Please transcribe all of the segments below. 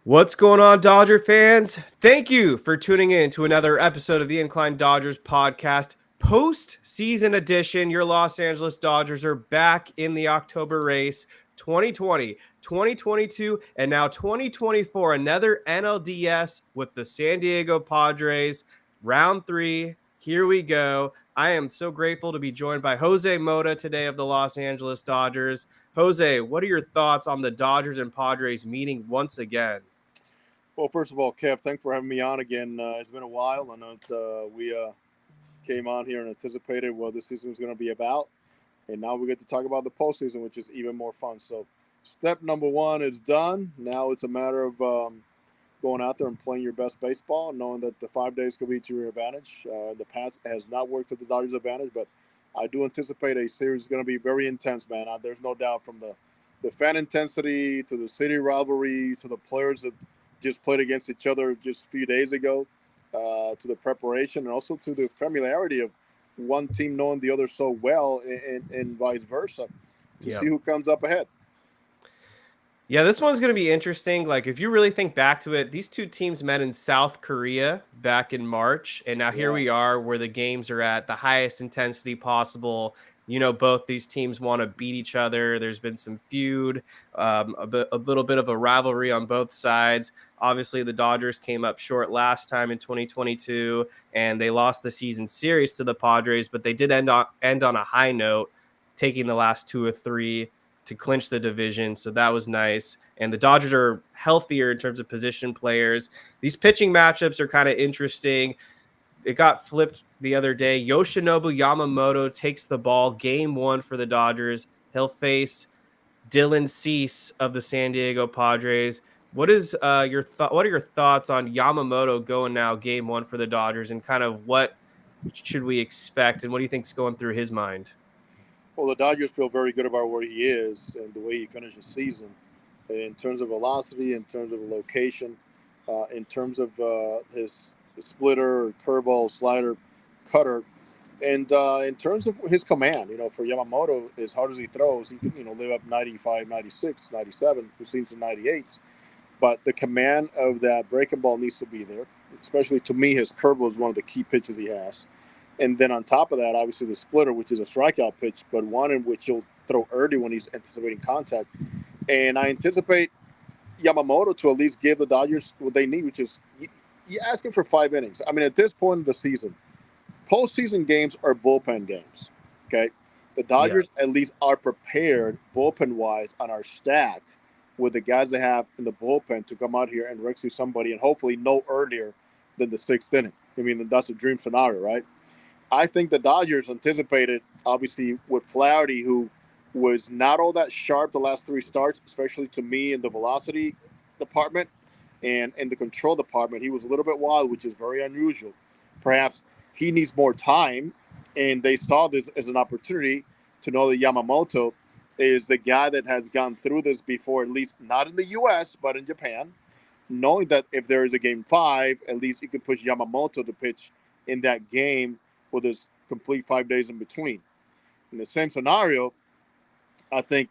What's going on, Dodger fans? Thank you for tuning in to another episode of the Incline Dodgers podcast, post-season edition. Your Los Angeles Dodgers are back in the October race. 2020, 2022, and now 2024. Another NLDS with the San Diego Padres. Round 3. Here we go. I am so grateful to be joined by José Mota today of the Los Angeles Dodgers. Jose, what are your thoughts on the Dodgers and Padres meeting once again? Well, first of all, Kev, thanks for having me on again. It's been a while. I know we came on here and anticipated what this season was going to be about. And now we get to talk about the postseason, which is even more fun. So step number 1 is done. Now it's a matter of going out there and playing your best baseball, knowing that the 5 days could be to your advantage. The past has not worked to the Dodgers' advantage, but I do anticipate a series is going to be very intense, man. There's no doubt from the fan intensity to the city rivalry to the players that just played against each other just a few days ago, to the preparation and also to the familiarity of one team knowing the other so well and vice versa to see who comes up ahead. Yeah, this one's going to be interesting. Like, if you really think back to it, these two teams met in South Korea back in March. And now here we are where the games are at the highest intensity possible. You know, both these teams want to beat each other. There's been some feud, a little bit of a rivalry on both sides. Obviously, the Dodgers came up short last time in 2022, and they lost the season series to the Padres, but they did end on a high note, taking the last 2 or 3 to clinch the division. So that was nice. And the Dodgers are healthier in terms of position players. These pitching matchups are kind of interesting. It got flipped the other day. Yoshinobu Yamamoto takes the ball game 1 for the Dodgers. He'll face Dylan Cease of the San Diego Padres. What is what are your thoughts on Yamamoto going now game 1 for the Dodgers, and kind of what should we expect, and what do you think is going through his mind? Well, the Dodgers feel very good about where he is and the way he finished the season in terms of velocity, in terms of location, in terms of his splitter, curveball, slider, cutter, and in terms of his command. For Yamamoto, as hard as he throws, he can live up 95, 96, 97, who seems in 98s. But the command of that breaking ball needs to be there, especially to me, his curveball is one of the key pitches he has. And then on top of that, obviously the splitter, which is a strikeout pitch, but one in which he'll throw early when he's anticipating contact. And I anticipate Yamamoto to at least give the Dodgers what they need, which is you ask him for 5 innings. I mean, at this point in the season, postseason games are bullpen games. Okay, the Dodgers at least are prepared bullpen-wise and are stacked with the guys they have in the bullpen to come out here and rescue somebody, and hopefully no earlier than the 6th inning. I mean, that's a dream scenario, right? I think the Dodgers anticipated, obviously, with Flaherty, who was not all that sharp the last 3 starts, especially to me in the velocity department and in the control department. He was a little bit wild, which is very unusual. Perhaps he needs more time, and they saw this as an opportunity to know that Yamamoto is the guy that has gone through this before, at least not in the U.S., but in Japan, knowing that if there is a game 5, at least you can push Yamamoto to pitch in that game with his complete 5 days in between. In the same scenario, I think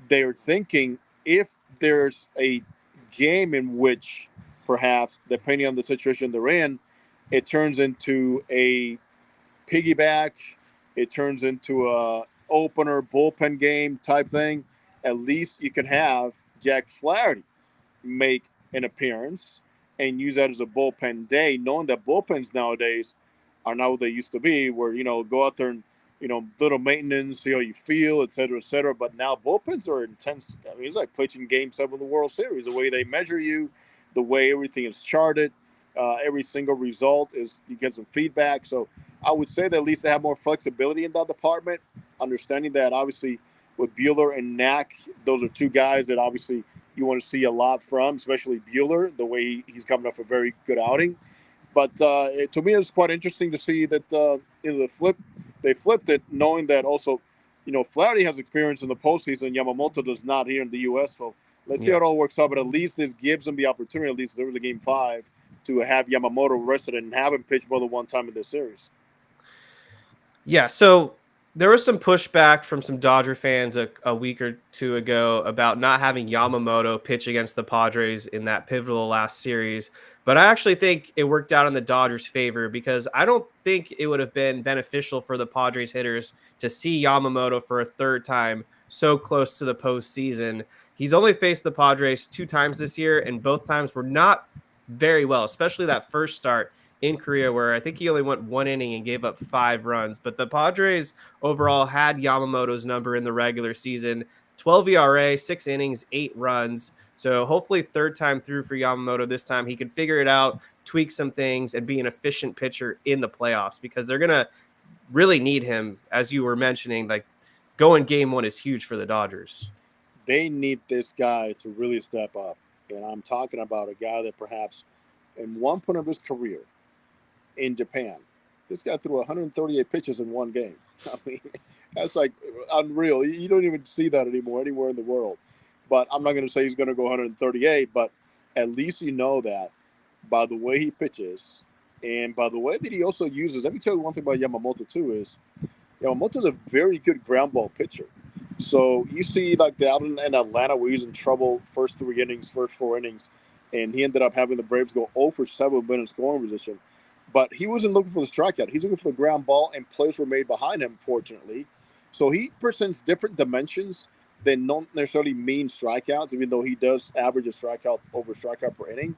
they're thinking if there's a game in which perhaps, depending on the situation they're in, it turns into a piggyback, it turns into a opener bullpen game type thing, at least you can have Jack Flaherty make an appearance and use that as a bullpen day, knowing that bullpens nowadays are not what they used to be, where, go out there and, little maintenance, see how you feel, et cetera, et cetera. But now bullpens are intense. I mean, it's like pitching game 7 of the World Series, the way they measure you, the way everything is charted. Every single result is, you get some feedback. So I would say that at least they have more flexibility in that department, understanding that obviously with Buehler and Knack, those are 2 guys that obviously you want to see a lot from, especially Buehler, the way he's coming off a very good outing. But to me, it's quite interesting to see that they flipped it, knowing that also, Flaherty has experience in the postseason. Yamamoto does not here in the U.S. So let's see how it all works out. But at least this gives them the opportunity, at least if there was a game 5, to have Yamamoto rested and have him pitch more than one time in this series. Yeah, so There was some pushback from some Dodger fans a week or two ago about not having Yamamoto pitch against the Padres in that pivotal last series. But I actually think it worked out in the Dodgers' favor because I don't think it would have been beneficial for the Padres hitters to see Yamamoto for a third time so close to the postseason. He's only faced the Padres 2 times this year, and both times were not very well, especially that first start in Korea, where I think he only went 1 inning and gave up 5 runs. But the Padres overall had Yamamoto's number in the regular season. 12 ERA, 6 innings, 8 runs. So hopefully third time through for Yamamoto this time. He can figure it out, tweak some things, and be an efficient pitcher in the playoffs because they're going to really need him, as you were mentioning. Like going game one is huge for the Dodgers. They need this guy to really step up. And I'm talking about a guy that perhaps in one point of his career in Japan, this guy threw 138 pitches in one game. I mean, that's like unreal. You don't even see that anymore anywhere in the world. But I'm not going to say he's going to go 138, but at least you know that by the way he pitches and by the way that he also uses. Let me tell you one thing about Yamamoto too is Yamamoto's a very good ground ball pitcher. So you see like the out in Atlanta where he's in trouble first 3 innings, first 4 innings, and he ended up having the Braves go 0 for 7 in scoring position. But he wasn't looking for the strikeout. He's looking for the ground ball, and plays were made behind him, fortunately. So he presents different dimensions than don't necessarily mean strikeouts, even though he does average a strikeout over strikeout per inning.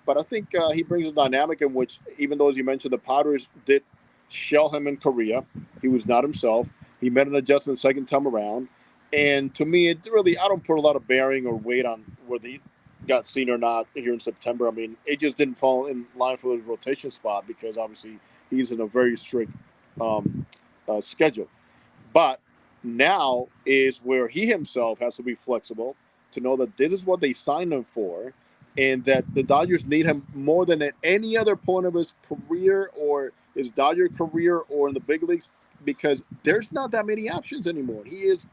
But I think he brings a dynamic in which, even though, as you mentioned, the Padres did shell him in Korea, he was not himself. He made an adjustment second time around. And to me, it really, I don't put a lot of bearing or weight on whether he got seen or not here in September. I mean, it just didn't fall in line for the rotation spot because obviously he's in a very strict schedule. But now is where he himself has to be flexible to know that this is what they signed him for and that the Dodgers need him more than at any other point of his career or his Dodger career or in the big leagues because there's not that many options anymore. He is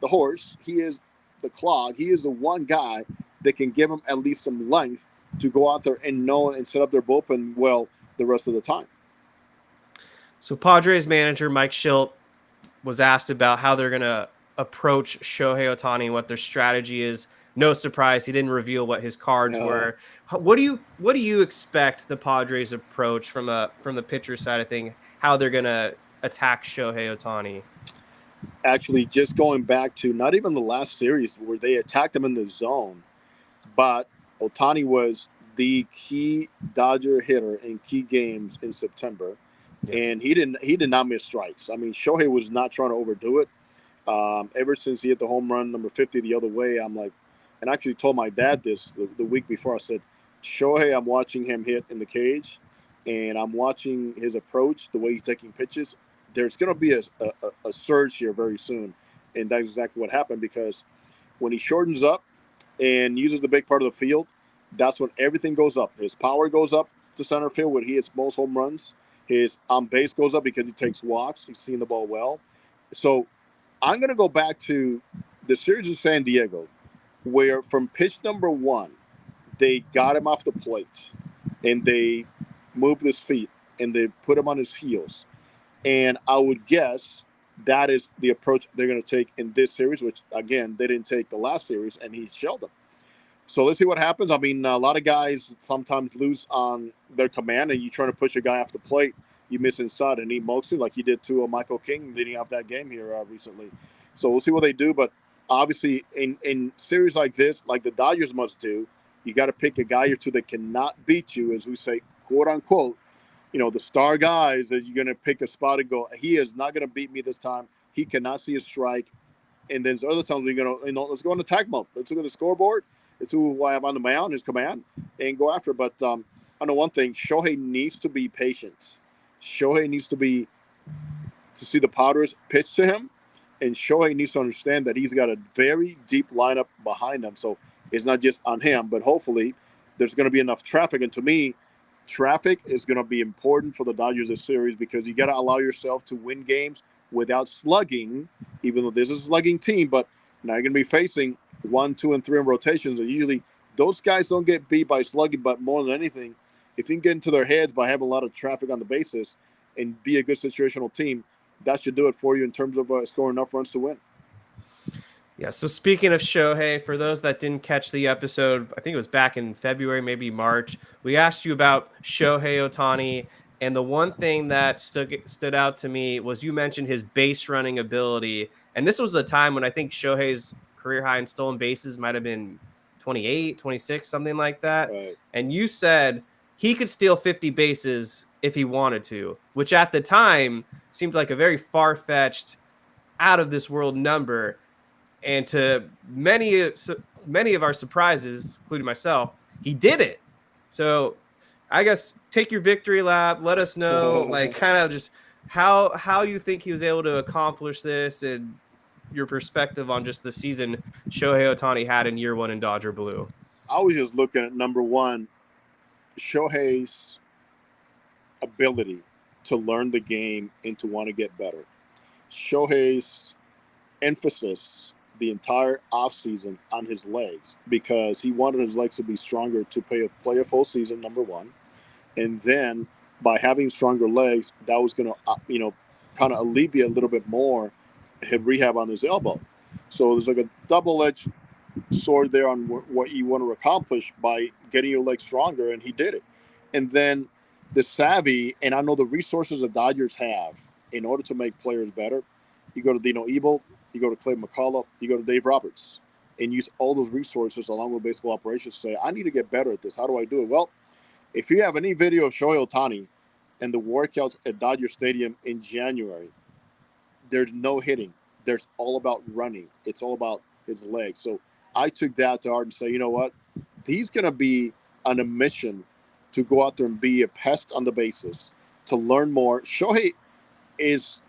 the horse. He is the clog. He is the one guy that can give them at least some length to go out there and know and set up their bullpen well the rest of the time. So Padres manager Mike Schilt was asked about how they're going to approach Shohei Ohtani, what their strategy is. No surprise, he didn't reveal what his cards were. What do you expect the Padres approach from the pitcher side of thing? How they're going to attack Shohei Ohtani? Actually, just going back to not even the last series where they attacked him in the zone, but Ohtani was the key Dodger hitter in key games in September, and he did not miss strikes. I mean, Shohei was not trying to overdo it. Ever since he hit the home run number 50 the other way, I'm like, and I actually told my dad this the week before. I said, Shohei, I'm watching him hit in the cage, and I'm watching his approach, the way he's taking pitches. There's going to be a surge here very soon, and that's exactly what happened because when he shortens up and uses the big part of the field, that's when everything goes up. His power goes up to center field when he hits most home runs. His on base goes up because he takes walks. He's seeing the ball well. So I'm going to go back to the series of San Diego, where from pitch number 1, they got him off the plate and they moved his feet and they put him on his heels. And I would guess that is the approach they're going to take in this series, which, again, they didn't take the last series, and he shelled them. So let's see what happens. I mean, a lot of guys sometimes lose on their command, and you trying to push a guy off the plate, you miss inside, and he mokes you like he did to Michael King leading off that game here recently. So we'll see what they do. But obviously, in series like this, like the Dodgers must do, you got to pick a guy or two that cannot beat you, as we say, quote unquote. The star guys that you're going to pick a spot and go, he is not going to beat me this time. He cannot see a strike. And then other times we're going to, let's go on attack mode. Let's look at the scoreboard. Let's see who I have on the mound, his command, and go after it. But I know one thing, Shohei needs to be patient. Shohei needs to see the Padres pitch to him. And Shohei needs to understand that he's got a very deep lineup behind him. So it's not just on him, but hopefully there's going to be enough traffic. And to me, traffic is going to be important for the Dodgers this series because you got to allow yourself to win games without slugging, even though this is a slugging team. But now you're going to be facing 1, 2, and 3 in rotations. And usually those guys don't get beat by slugging, but more than anything, if you can get into their heads by having a lot of traffic on the bases and be a good situational team, that should do it for you in terms of scoring enough runs to win. Yeah, so speaking of Shohei, for those that didn't catch the episode, I think it was back in February, maybe March, we asked you about Shohei Ohtani, and the one thing that stood out to me was you mentioned his base running ability, and this was a time when I think Shohei's career high in stolen bases might have been 28, 26, something like that, Right. and you said he could steal 50 bases if he wanted to, which at the time seemed like a very far-fetched, out of this world number. And to many of our surprises, including myself, he did it. So I guess take your victory lap. Let us know, like, kind of just how you think he was able to accomplish this, and your perspective on just the season Shohei Ohtani had in year one in Dodger Blue. I was just looking at number one, Shohei's ability to learn the game and to want to get better. Shohei's emphasis the entire offseason on his legs, because he wanted his legs to be stronger to play a full season, number one. And then by having stronger legs, that was going to, kind of alleviate a little bit more his rehab on his elbow. So there's like a double-edged sword there on what you want to accomplish by getting your legs stronger, and he did it. And then the savvy, and I know the resources the Dodgers have in order to make players better. You go to Dino Ebel, you go to Clay McCullough, you go to Dave Roberts, and use all those resources along with baseball operations to say, I need to get better at this. How do I do it? Well, if you have any video of Shohei Ohtani and the workouts at Dodger Stadium in January, there's no hitting. There's all about running. It's all about his legs. So I took that to heart and say, you know what? He's going to be on a mission to go out there and be a pest on the bases, to learn more. Shohei is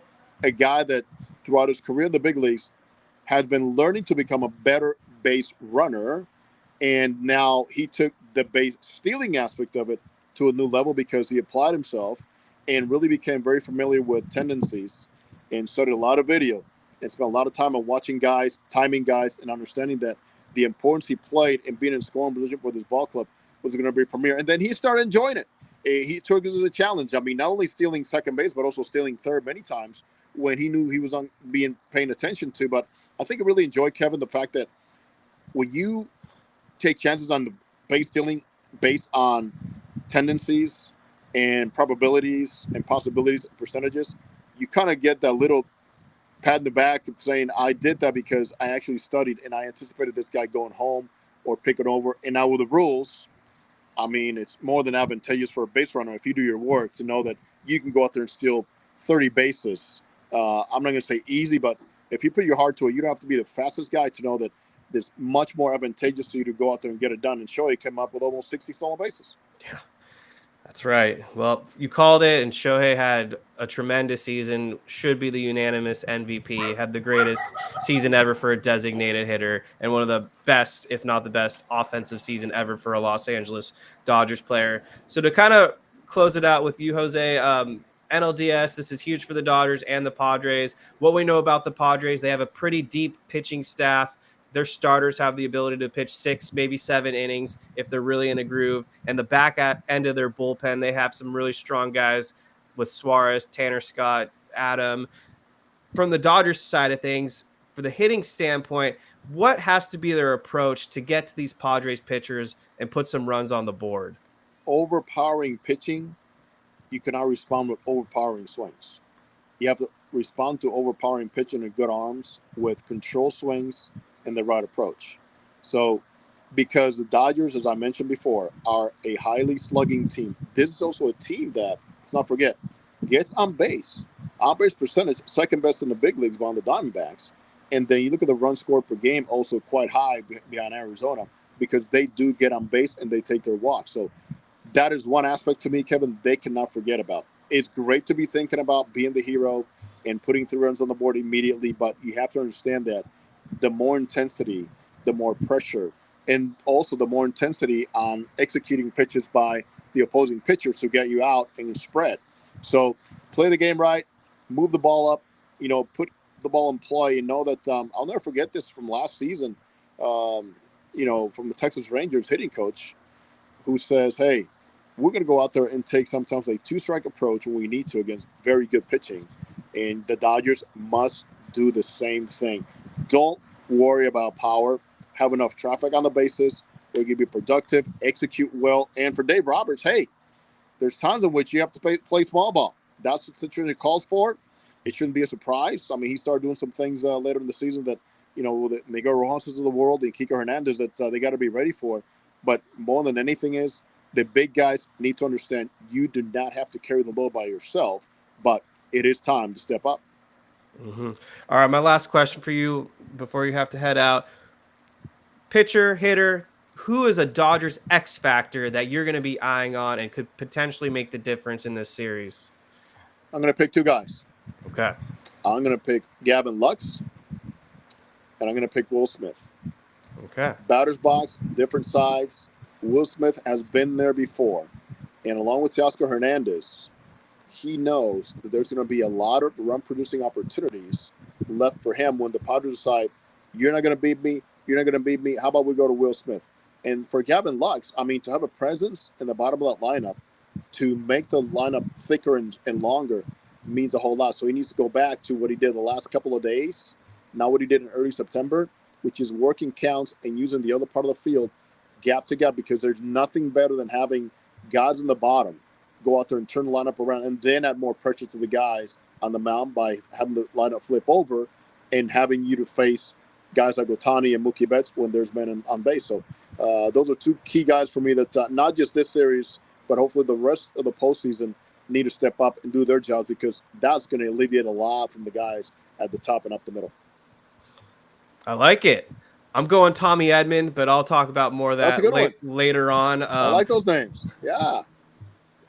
a guy that throughout his career in the big leagues had been learning to become a better base runner. And now he took the base stealing aspect of it to a new level because he applied himself and really became very familiar with tendencies and studied a lot of video and spent a lot of time on watching guys, timing guys, and understanding that the importance he played in being in scoring position for this ball club was going to be premier. And then he started enjoying it. He took this as a challenge. I mean, not only stealing second base, but also stealing third many times when he knew he was paying attention to. But I think I really enjoyed, Kevin, the fact that when you take chances on the base stealing based on tendencies and probabilities and possibilities and percentages, you kind of get that little pat in the back of saying, I did that because I actually studied and I anticipated this guy going home or picking over. And now with the rules, I mean, it's more than advantageous for a base runner if you do your work to know that you can go out there and steal 30 bases. I'm not going to say easy, but if you put your heart to it, you don't have to be the fastest guy to know that it's much more advantageous to you to go out there and get it done. And Shohei came up with almost 60 stolen bases. Yeah, that's right. Well, you called it, and Shohei had a tremendous season, should be the unanimous MVP, had the greatest season ever for a designated hitter, and one of the best, if not the best, offensive season ever for a Los Angeles Dodgers player. So to kind of close it out with you, Jose, NLDS, this is huge for the Dodgers and the Padres. What we know about the Padres, they have a pretty deep pitching staff. Their starters have the ability to pitch 6, maybe 7 innings if they're really in a groove. And the back end of their bullpen, they have some really strong guys with Suarez, Tanner Scott, Adam. From the Dodgers side of things, for the hitting standpoint, what has to be their approach to get to these Padres pitchers and put some runs on the board? Overpowering pitching, you cannot respond with overpowering swings. You have to respond to overpowering pitching and good arms with control swings and the right approach. So because the Dodgers, as I mentioned before, are a highly slugging team, this is also a team that, let's not forget, gets on base. On base percentage, second best in the big leagues behind the Diamondbacks. And then you look at the run scored per game, also quite high behind Arizona, because they do get on base and they take their walks. So that is one aspect to me, Kevin, they cannot forget about. It's great to be thinking about being the hero and putting 3 runs on the board immediately, but you have to understand that the more intensity, the more pressure, and also the more intensity on executing pitches by the opposing pitchers to get you out and spread. So play the game right, move the ball up, put the ball in play, and know that I'll never forget this from last season, from the Texas Rangers hitting coach who says, hey, we're going to go out there and take sometimes a 2-strike approach when we need to against very good pitching. And the Dodgers must do the same thing. Don't worry about power. Have enough traffic on the bases. They can be productive, execute well. And for Dave Roberts, hey, there's times in which you have to play small ball. That's what the situation calls for. It shouldn't be a surprise. I mean, he started doing some things later in the season that, the Miguel Rojas's of the world and Kiko Hernandez that they got to be ready for. But more than anything is, the big guys need to understand you do not have to carry the load by yourself, but it is time to step up. Mm-hmm. All right, my last question for you before you have to head out. Pitcher, hitter, who is a Dodgers X factor that you're going to be eyeing on and could potentially make the difference in this series? I'm going to pick two guys. Okay. I'm going to pick Gavin Lux, and I'm going to pick Will Smith. Okay. Batter's box, different sides. Will Smith has been there before. And along with Teoscar Hernandez, he knows that there's going to be a lot of run-producing opportunities left for him when the Padres decide, you're not going to beat me, you're not going to beat me, how about we go to Will Smith? And for Gavin Lux, I mean, to have a presence in the bottom of that lineup, to make the lineup thicker and longer means a whole lot. So he needs to go back to what he did the last couple of days, not what he did in early September, which is working counts and using the other part of the field gap to gap, because there's nothing better than having guys in the bottom go out there and turn the lineup around and then add more pressure to the guys on the mound by having the lineup flip over and having you to face guys like Otani and Mookie Betts when there's men on base. So those are two key guys for me that not just this series, but hopefully the rest of the postseason need to step up and do their jobs, because that's going to alleviate a lot from the guys at the top and up the middle. I like it. I'm going Tommy Edman, but I'll talk about more of That's a that good one. later on. I like those names. Yeah.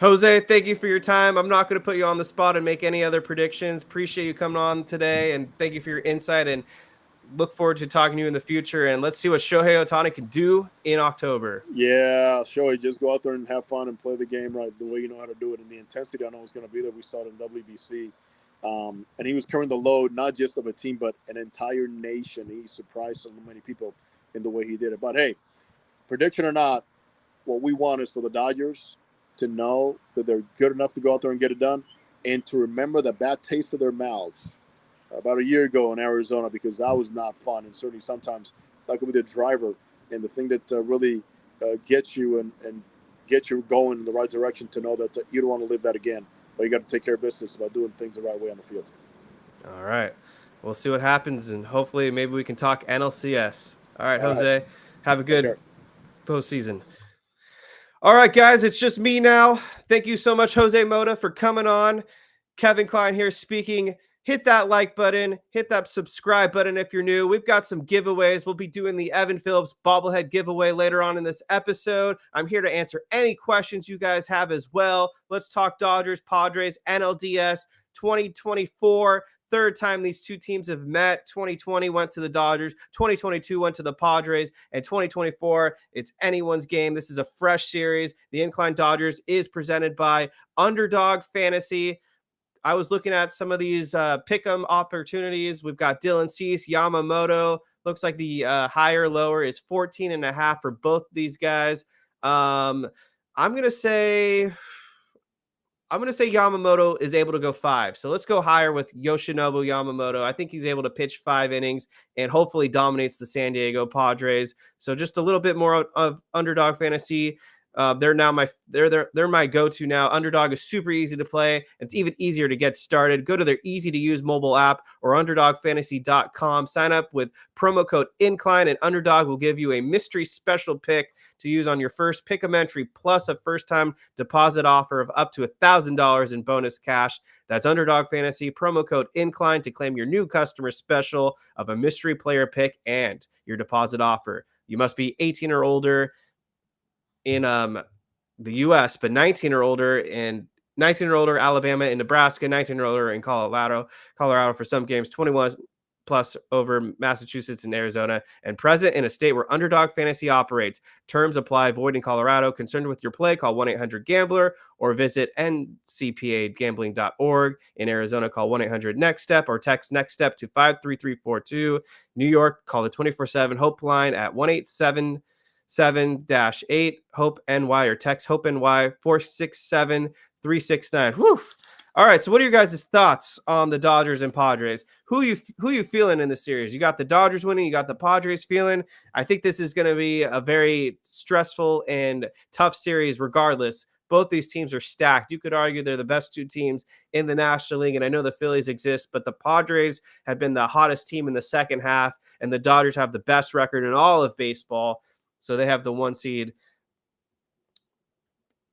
Jose, thank you for your time. I'm not going to put you on the spot and make any other predictions. Appreciate you coming on today, and thank you for your insight, and look forward to talking to you in the future. And let's see what Shohei Ohtani can do in October. Yeah, Shohei, just go out there and have fun and play the game right the way you know how to do it. And the intensity I know is going to be there. We saw it in WBC. And he was carrying the load, not just of a team, but an entire nation. He surprised so many people in the way he did it. But, hey, prediction or not, what we want is for the Dodgers to know that they're good enough to go out there and get it done, and to remember the bad taste of their mouths about a year ago in Arizona, because that was not fun. And certainly sometimes that could be the driver and the thing that really gets you and get you going in the right direction, to know that you don't want to live that again. But you got to take care of business by doing things the right way on the field. All right. We'll see what happens, and hopefully maybe we can talk NLCS. All right, All Jose. right. Have a good postseason. All right, guys, it's just me now. Thank you so much, Jose Mota, for coming on. Kevin Klein here speaking. Hit that like button. Hit that subscribe button if you're new. We've got some giveaways. We'll be doing the Evan Phillips bobblehead giveaway later on in this episode. I'm here to answer any questions you guys have as well. Let's talk Dodgers, Padres, NLDS 2024. Third time these two teams have met. 2020 went to the Dodgers, 2022 went to the Padres, and 2024, it's anyone's game. This is a fresh series. The Incline Dodgers is presented by Underdog Fantasy. I was looking at some of these pick'em opportunities. We've got Dylan Cease, Yamamoto. Looks like the higher lower is 14.5 for both these guys. I'm gonna say Yamamoto is able to go 5. So let's go higher with Yoshinobu Yamamoto. I think he's able to pitch 5 innings and hopefully dominates the San Diego Padres. So just a little bit more of Underdog Fantasy. They're my go-to now. Underdog is super easy to play. It's even easier to get started. Go to their easy-to-use mobile app or underdogfantasy.com. Sign up with promo code INCLINE, and Underdog will give you a mystery special pick to use on your first pick-em entry, plus a first-time deposit offer of up to $1,000 in bonus cash. That's Underdog Fantasy, promo code INCLINE to claim your new customer special of a mystery player pick and your deposit offer. You must be 18 or older in the U.S., but 19 or older Alabama and Nebraska, 19 or older in Colorado for some games, 21 plus over Massachusetts and Arizona, and present in a state where Underdog Fantasy operates. Terms apply. Void in Colorado. Concerned with your play, call 1-800-GAMBLER or visit ncpagambling.org. In Arizona, call 1-800-NEXT-STEP or text NEXT STEP to 53342. New York, call the 24/7 Hope line at 1-877-8 HOPE NY or text HOPE NY 467-369. Whew. All right, so what are your guys' thoughts on the Dodgers and Padres? Who you feeling in the series? You got the Dodgers winning, you got the Padres feeling. I think this is going to be a very stressful and tough series regardless. Both these teams are stacked. You could argue they're the best two teams in the National League, and I know the Phillies exist, but the Padres have been the hottest team in the second half, and the Dodgers have the best record in all of baseball, so they have the 1 seed.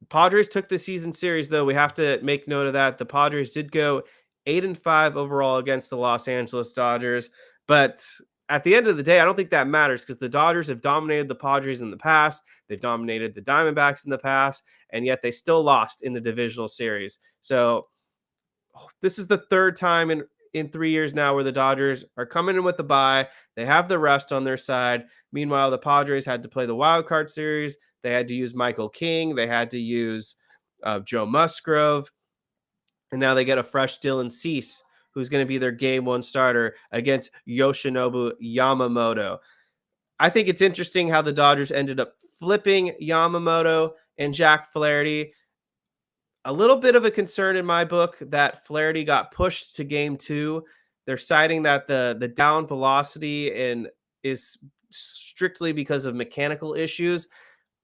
Padres took the season series, though. We have to make note of that. The Padres did go 8-5 overall against the Los Angeles Dodgers. But at the end of the day, I don't think that matters because the Dodgers have dominated the Padres in the past. They've dominated the Diamondbacks in the past, and yet they still lost in the divisional series. So this is the third time in 3 years now where the Dodgers are coming in with the bye. They have the rest on their side. Meanwhile, the Padres had to play the wild card series. They had to use Michael King. They had to use Joe Musgrove. And now they get a fresh Dylan Cease, who's going to be their game one starter against Yoshinobu Yamamoto. I think it's interesting how the Dodgers ended up flipping Yamamoto and Jack Flaherty. A little bit of a concern in my book that Flaherty got pushed to game 2. They're citing that the down velocity and is strictly because of mechanical issues.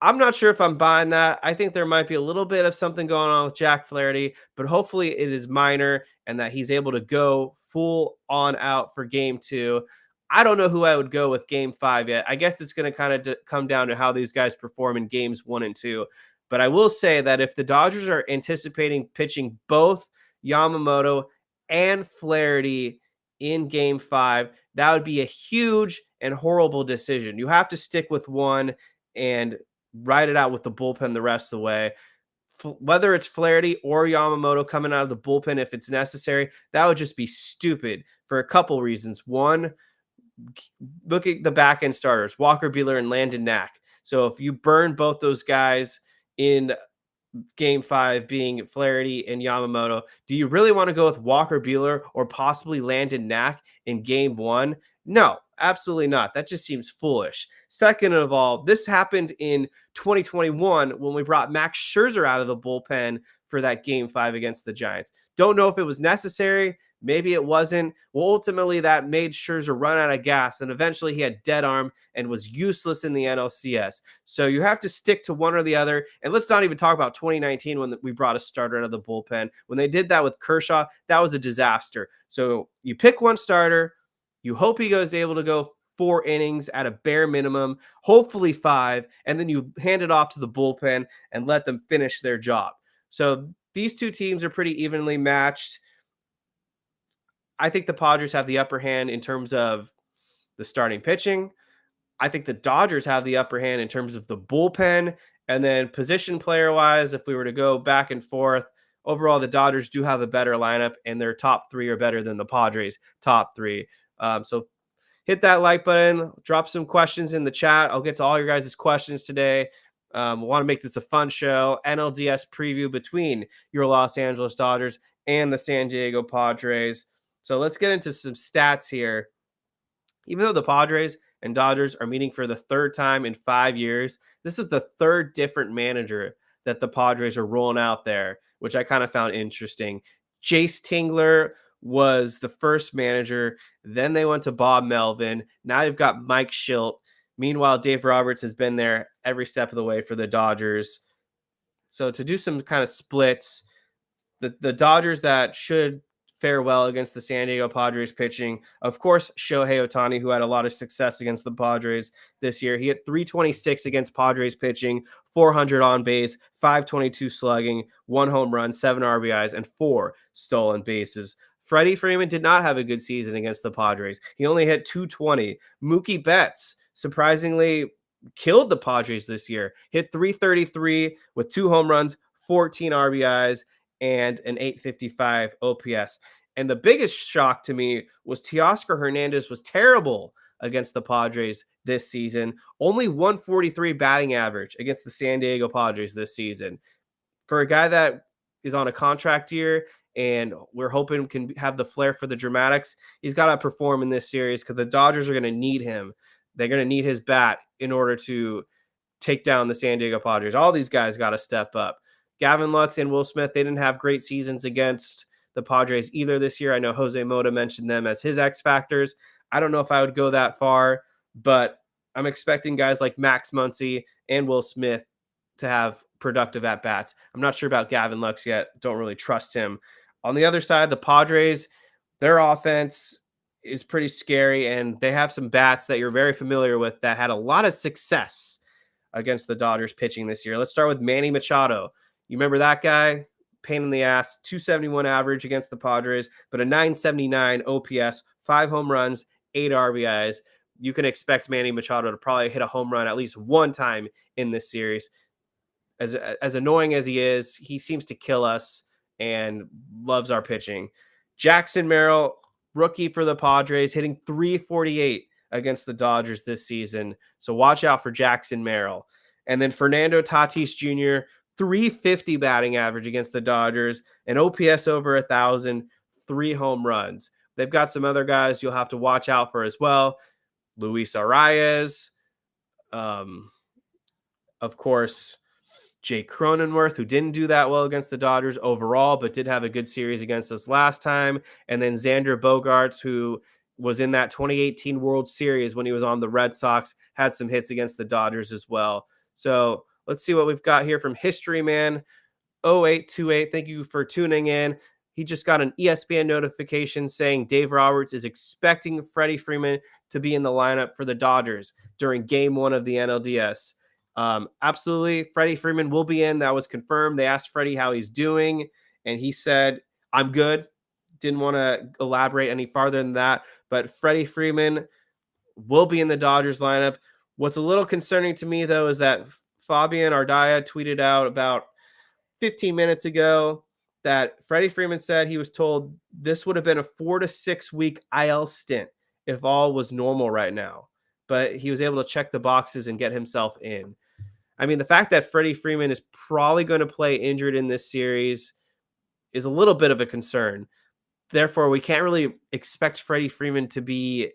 I'm not sure if I'm buying that. I think there might be a little bit of something going on with Jack Flaherty, but hopefully it is minor and that he's able to go full on out for game 2. I don't know who I would go with game 5 yet. I guess it's going to kind of come down to how these guys perform in games 1 and 2. But I will say that if the Dodgers are anticipating pitching both Yamamoto and Flaherty in game 5, that would be a huge and horrible decision. You have to stick with one and ride it out with the bullpen the rest of the way. Whether it's Flaherty or Yamamoto coming out of the bullpen if it's necessary, that would just be stupid for a couple reasons. One, look at the back end starters, Walker Buehler and Landon Knack. So if you burn both those guys in game 5 being Flaherty and Yamamoto, do you really want to go with Walker Buehler or possibly Landon Knack in game 1? No, absolutely not. That just seems foolish. Second of all, this happened in 2021 when we brought Max Scherzer out of the bullpen for that game 5 against the Giants. Don't know if it was necessary. Maybe it wasn't. Well, ultimately, that made Scherzer run out of gas, and eventually he had dead arm and was useless in the NLCS. So you have to stick to one or the other. And let's not even talk about 2019 when we brought a starter out of the bullpen. When they did that with Kershaw, that was a disaster. So you pick one starter. You hope he goes able to go 4 innings at a bare minimum, hopefully 5, and then you hand it off to the bullpen and let them finish their job. So these two teams are pretty evenly matched. I think the Padres have the upper hand in terms of the starting pitching. I think the Dodgers have the upper hand in terms of the bullpen. And then position player wise, if we were to go back and forth, overall, the Dodgers do have a better lineup and their top 3 are better than the Padres' top 3. So hit that like button, drop some questions in the chat. I'll get to all your guys' questions today. We want to make this a fun show. NLDS preview between your Los Angeles Dodgers and the San Diego Padres. So let's get into some stats here. Even though the Padres and Dodgers are meeting for the third time in 5 years, this is the third different manager that the Padres are rolling out there, which I kind of found interesting. Jace Tingler was the first manager. Then they went to Bob Melvin. Now you've got Mike Schilt. Meanwhile, Dave Roberts has been there every step of the way for the Dodgers. So to do some kind of splits, the Dodgers that should fare well against the San Diego Padres pitching, of course, Shohei Ohtani, who had a lot of success against the Padres this year. He hit 326 against Padres pitching, 400 on base, 522 slugging, 1 home run, 7 RBIs, and 4 stolen bases. Freddie Freeman did not have a good season against the Padres. He only hit 220. Mookie Betts surprisingly killed the Padres this year. Hit 333 with 2 home runs, 14 RBIs, and an 855 OPS. And the biggest shock to me was Teoscar Hernandez was terrible against the Padres this season. Only 143 batting average against the San Diego Padres this season. For a guy that is on a contract year and we're hoping can have the flair for the dramatics, he's got to perform in this series because the Dodgers are going to need him. They're going to need his bat in order to take down the San Diego Padres. All these guys got to step up. Gavin Lux and Will Smith, they didn't have great seasons against the Padres either this year. I know José Mota mentioned them as his X factors. I don't know if I would go that far, but I'm expecting guys like Max Muncy and Will Smith to have productive at-bats. I'm not sure about Gavin Lux yet. Don't really trust him. On the other side, the Padres, their offense is pretty scary, and they have some bats that you're very familiar with that had a lot of success against the Dodgers pitching this year. Let's start with Manny Machado. You remember that guy? Pain in the ass, 271 average against the Padres, but a 979 OPS, 5 home runs, 8 RBIs. You can expect Manny Machado to probably hit a home run at least one time in this series. As annoying as he is, he seems to kill us and loves our pitching. Jackson Merrill, rookie for the Padres, hitting 348 against the Dodgers this season. So watch out for Jackson Merrill. And then Fernando Tatis Jr., 350 batting average against the Dodgers, an OPS over 1,000, 3 home runs. They've got some other guys you'll have to watch out for as well. Luis Arias, of course, Jake Cronenworth, who didn't do that well against the Dodgers overall, but did have a good series against us last time. And then Xander Bogaerts, who was in that 2018 World Series when he was on the Red Sox, had some hits against the Dodgers as well. So let's see what we've got here from History Man 0828. Thank you for tuning in. He just got an ESPN notification saying Dave Roberts is expecting Freddie Freeman to be in the lineup for the Dodgers during Game 1 of the NLDS. Absolutely, Freddie Freeman will be in. That was confirmed. They asked Freddie how he's doing, and he said, I'm good. Didn't want to elaborate any farther than that, but Freddie Freeman will be in the Dodgers lineup. What's a little concerning to me, though, is that Fabian Ardaya tweeted out about 15 minutes ago that Freddie Freeman said he was told this would have been a 4 to 6 week IL stint if all was normal right now. But he was able to check the boxes and get himself in. I mean, the fact that Freddie Freeman is probably going to play injured in this series is a little bit of a concern. Therefore, we can't really expect Freddie Freeman to be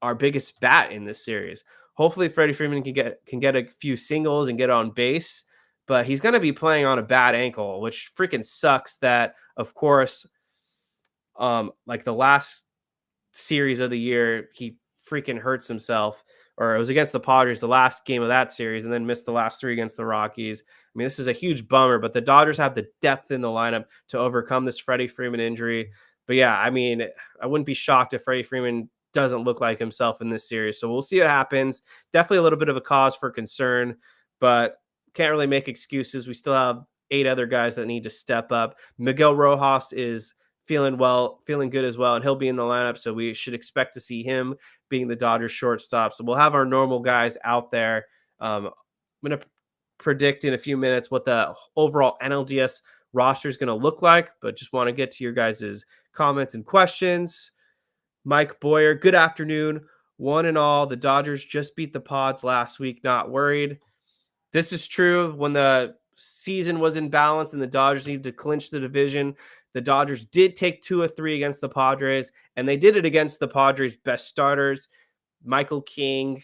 our biggest bat in this series. Hopefully, Freddie Freeman can get a few singles and get on base, but he's going to be playing on a bad ankle, which freaking sucks. That, of course, like the last series of the year, he freaking hurts himself, or it was against the Padres, the last game of that series, and then missed the last 3 against the Rockies. I mean, this is a huge bummer, but the Dodgers have the depth in the lineup to overcome this Freddie Freeman injury. But yeah, I mean, I wouldn't be shocked if Freddie Freeman doesn't look like himself in this series. So we'll see what happens. Definitely a little bit of a cause for concern, but can't really make excuses. We still have 8 other guys that need to step up. Miguel Rojas is feeling good as well, and he'll be in the lineup, so we should expect to see him being the Dodgers shortstop. So we'll have our normal guys out there. I'm going to predict in a few minutes what the overall NLDS roster is going to look like, but just want to get to your guys' comments and questions. Mike Boyer, good afternoon. One and all, the Dodgers just beat the Pods last week. Not worried. This is true. When the season was in balance and the Dodgers needed to clinch the division, the Dodgers did take 2 of 3 against the Padres, and they did it against the Padres' best starters, Michael King,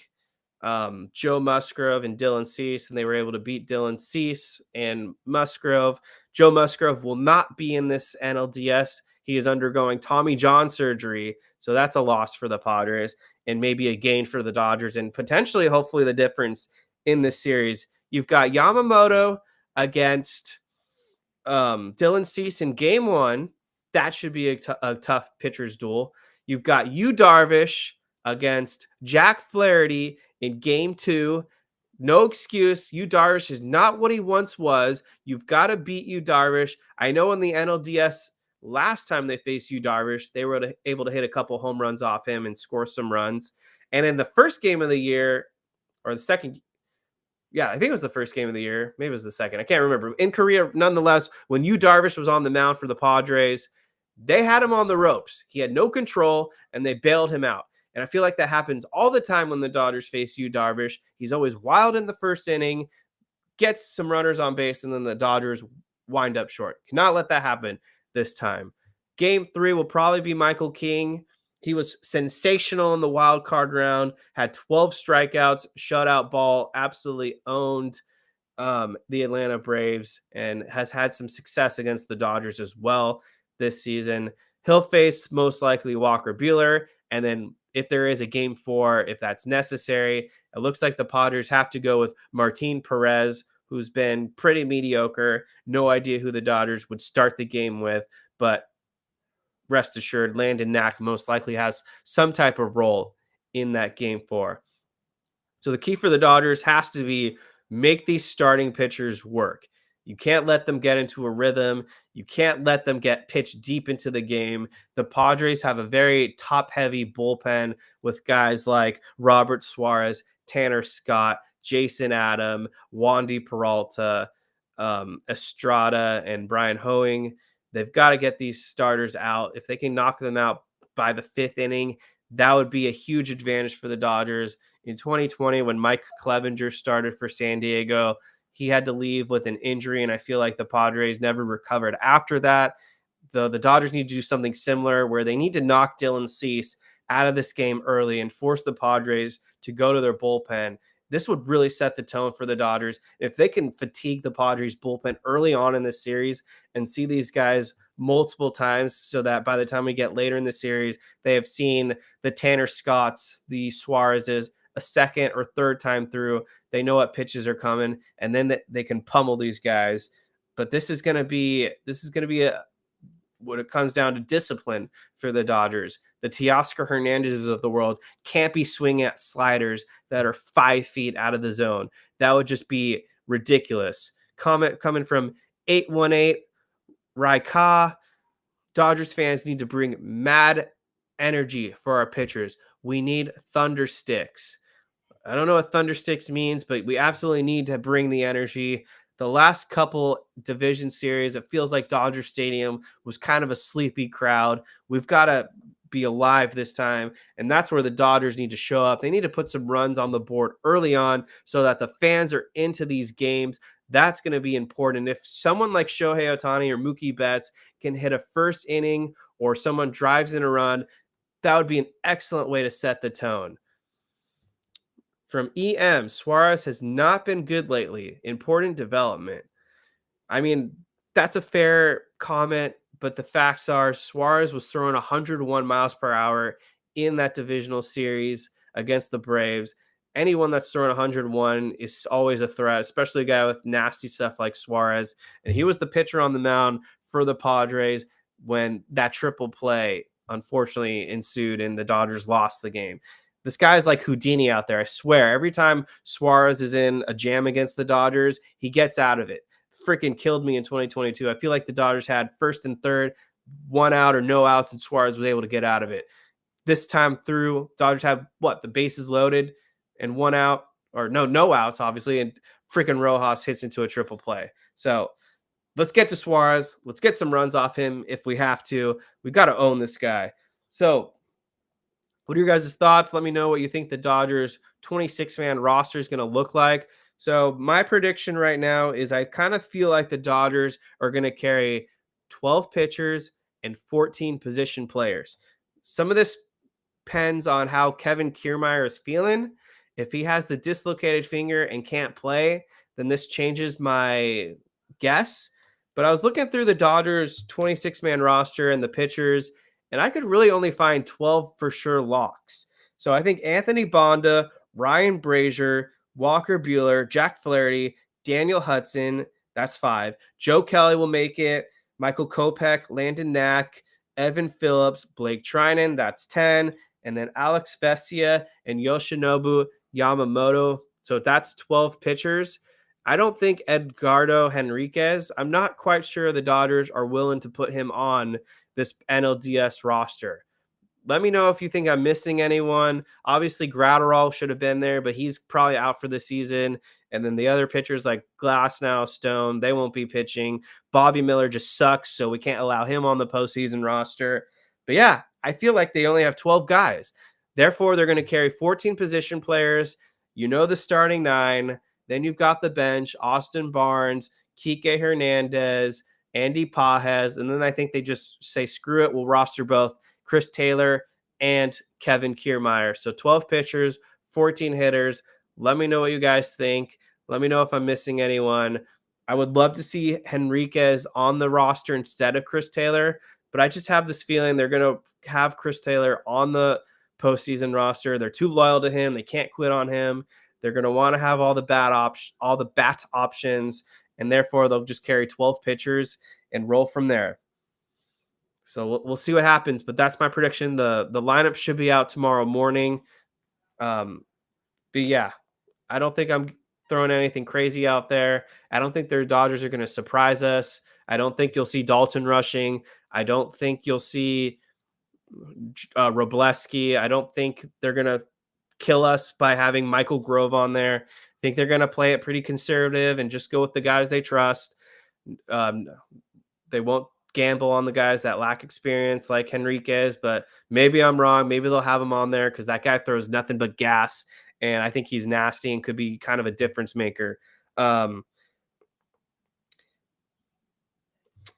Joe Musgrove, and Dylan Cease, and they were able to beat Dylan Cease and Musgrove. Joe Musgrove will not be in this NLDS. He is undergoing Tommy John surgery, so that's a loss for the Padres and maybe a gain for the Dodgers, and potentially, hopefully, the difference in this series. You've got Yamamoto against Dylan Cease in Game 1. That should be a tough pitcher's duel. You've got Yu Darvish against Jack Flaherty in Game 2. No excuse. Yu Darvish is not what he once was. You've got to beat Yu Darvish. I know in the NLDS last time they faced Yu Darvish, they were able to hit a couple home runs off him and score some runs. And in the first game of the year, or the second, yeah, I think it was the first game of the year. Maybe it was the second. I can't remember. In Korea, nonetheless, when Yu Darvish was on the mound for the Padres, they had him on the ropes. He had no control, and they bailed him out. And I feel like that happens all the time when the Dodgers face Yu Darvish. He's always wild in the first inning, gets some runners on base, and then the Dodgers wind up short. Cannot let that happen this time. Game 3 will probably be Michael King. He was sensational in the wild card round, had 12 strikeouts, shutout ball, absolutely owned the Atlanta Braves, and has had some success against the Dodgers as well. this season. He'll face most likely Walker Buehler. And then if there is a game 4, if that's necessary, it looks like the Padres have to go with Martin Perez, who's been pretty mediocre. No idea who the Dodgers would start the game with, but rest assured, Landon Knack most likely has some type of role in that game 4. So the key for the Dodgers has to be make these starting pitchers work. You can't let them get into a rhythm. You can't let them get pitched deep into the game. The Padres have a very top-heavy bullpen with guys like Robert Suarez, Tanner Scott, Jason Adam, Wandy Peralta, Estrada, and Brian Hoeing. They've got to get these starters out. If they can knock them out by the 5th inning, that would be a huge advantage for the Dodgers. In 2020, when Mike Clevenger started for San Diego, he had to leave with an injury, and I feel like the Padres never recovered after that. The Dodgers need to do something similar where they need to knock Dylan Cease out of this game early and force the Padres to go to their bullpen. This would really set the tone for the Dodgers. If they can fatigue the Padres bullpen early on in this series and see these guys multiple times so that by the time we get later in the series, they have seen the Tanner Scotts, the Suarez's a second or third time through. They know what pitches are coming, and then they can pummel these guys. But this is going to be what it comes down to discipline for the Dodgers. The Teoscar Hernandezes of the world can't be swinging at sliders that are 5 feet out of the zone. That would just be ridiculous. Comment coming from 818 Raika. Dodgers fans need to bring mad energy for our pitchers. We need thunder sticks. I don't know what thunder sticks means, but we absolutely need to bring the energy. The last couple division series, it feels like Dodger Stadium was kind of a sleepy crowd. We've got to be alive this time, and that's where the Dodgers need to show up. They need to put some runs on the board early on so that the fans are into these games. That's going to be important. If someone like Shohei Ohtani or Mookie Betts can hit a first inning or someone drives in a run, that would be an excellent way to set the tone. From EM, Suarez has not been good lately. Important development. I mean, that's a fair comment, but the facts are Suarez was throwing 101 miles per hour in that divisional series against the Braves. Anyone that's throwing 101 is always a threat, especially a guy with nasty stuff like Suarez. And he was the pitcher on the mound for the Padres when that triple play unfortunately ensued and the Dodgers lost the game. This guy's like Houdini out there. I swear, every time Suarez is in a jam against the Dodgers, he gets out of it. Freaking killed me in 2022. I feel like the Dodgers had first and third, 1 out or no outs, and Suarez was able to get out of it. This time through, Dodgers had the bases loaded and 1 out, or no outs, obviously, and freaking Rojas hits into a triple play. So let's get to Suarez. Let's get some runs off him if we have to. We've got to own this guy. So what are your guys' thoughts? Let me know what you think the Dodgers 26-man roster is going to look like. So my prediction right now is I kind of feel like the Dodgers are going to carry 12 pitchers and 14 position players. Some of this depends on how Kevin Kiermaier is feeling. If he has the dislocated finger and can't play, then this changes my guess. But I was looking through the Dodgers 26-man roster and the pitchers, and I could really only find 12 for sure locks. So I think Anthony Bonda, Ryan Brazier, Walker Buehler, Jack Flaherty, Daniel Hudson, that's 5. Joe Kelly will make it. Michael Kopech, Landon Knack, Evan Phillips, Blake Trinan, that's 10. And then Alex Vesia and Yoshinobu Yamamoto. So that's 12 pitchers. I don't think Edgardo Henriquez, I'm not quite sure the Dodgers are willing to put him on this NLDS roster. Let me know if you think I'm missing anyone. Obviously, Gratterall should have been there, but he's probably out for the season. And then the other pitchers like Glasnow, Stone, they won't be pitching. Bobby Miller just sucks, so we can't allow him on the postseason roster. But yeah, I feel like they only have 12 guys. Therefore, they're going to carry 14 position players. You know the starting 9. Then you've got the bench, Austin Barnes, Kike Hernandez, Andy Pajes. And then I think they just say, screw it, we'll roster both Chris Taylor and Kevin Kiermaier. So 12 pitchers, 14 hitters. Let me know what you guys think. Let me know if I'm missing anyone. I would love to see Henriquez on the roster instead of Chris Taylor, but I just have this feeling they're going to have Chris Taylor on the postseason roster. They're too loyal to him. They can't quit on him. They're going to want to have all the bat options, and therefore they'll just carry 12 pitchers and roll from there. So we'll see what happens, but that's my prediction. The lineup should be out tomorrow morning. But yeah, I don't think I'm throwing anything crazy out there. I don't think their Dodgers are going to surprise us. I don't think you'll see Dalton rushing. I don't think you'll see Robleski. I don't think they're going to kill us by having Michael Grove on there. I think they're going to play it pretty conservative and just go with the guys they trust. They won't gamble on the guys that lack experience like Henriquez, but maybe I'm wrong. Maybe they'll have him on there because that guy throws nothing but gas, and I think he's nasty and could be kind of a difference maker.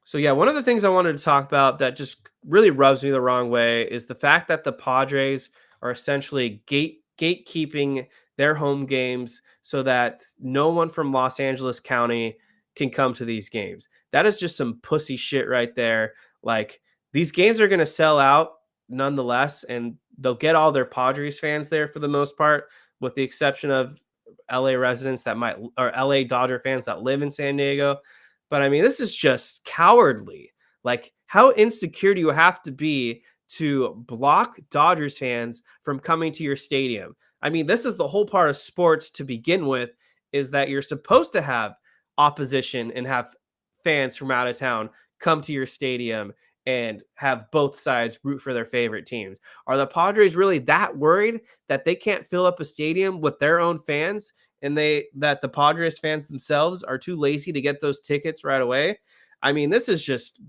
So yeah, one of the things I wanted to talk about that just really rubs me the wrong way is the fact that the Padres are essentially gatekeeping their home games so that no one from Los Angeles County can come to these games. That is just some pussy shit right there. Like, these games are going to sell out nonetheless, and they'll get all their Padres fans there for the most part, with the exception of LA residents or LA Dodger fans that live in San Diego. But I mean, this is just cowardly. Like, how insecure do you have to be to block Dodgers fans from coming to your stadium? I mean, this is the whole part of sports to begin with, is that you're supposed to have opposition and have fans from out of town come to your stadium and have both sides root for their favorite teams. Are the Padres really that worried that they can't fill up a stadium with their own fans, and that the Padres fans themselves are too lazy to get those tickets right away? I mean, this is just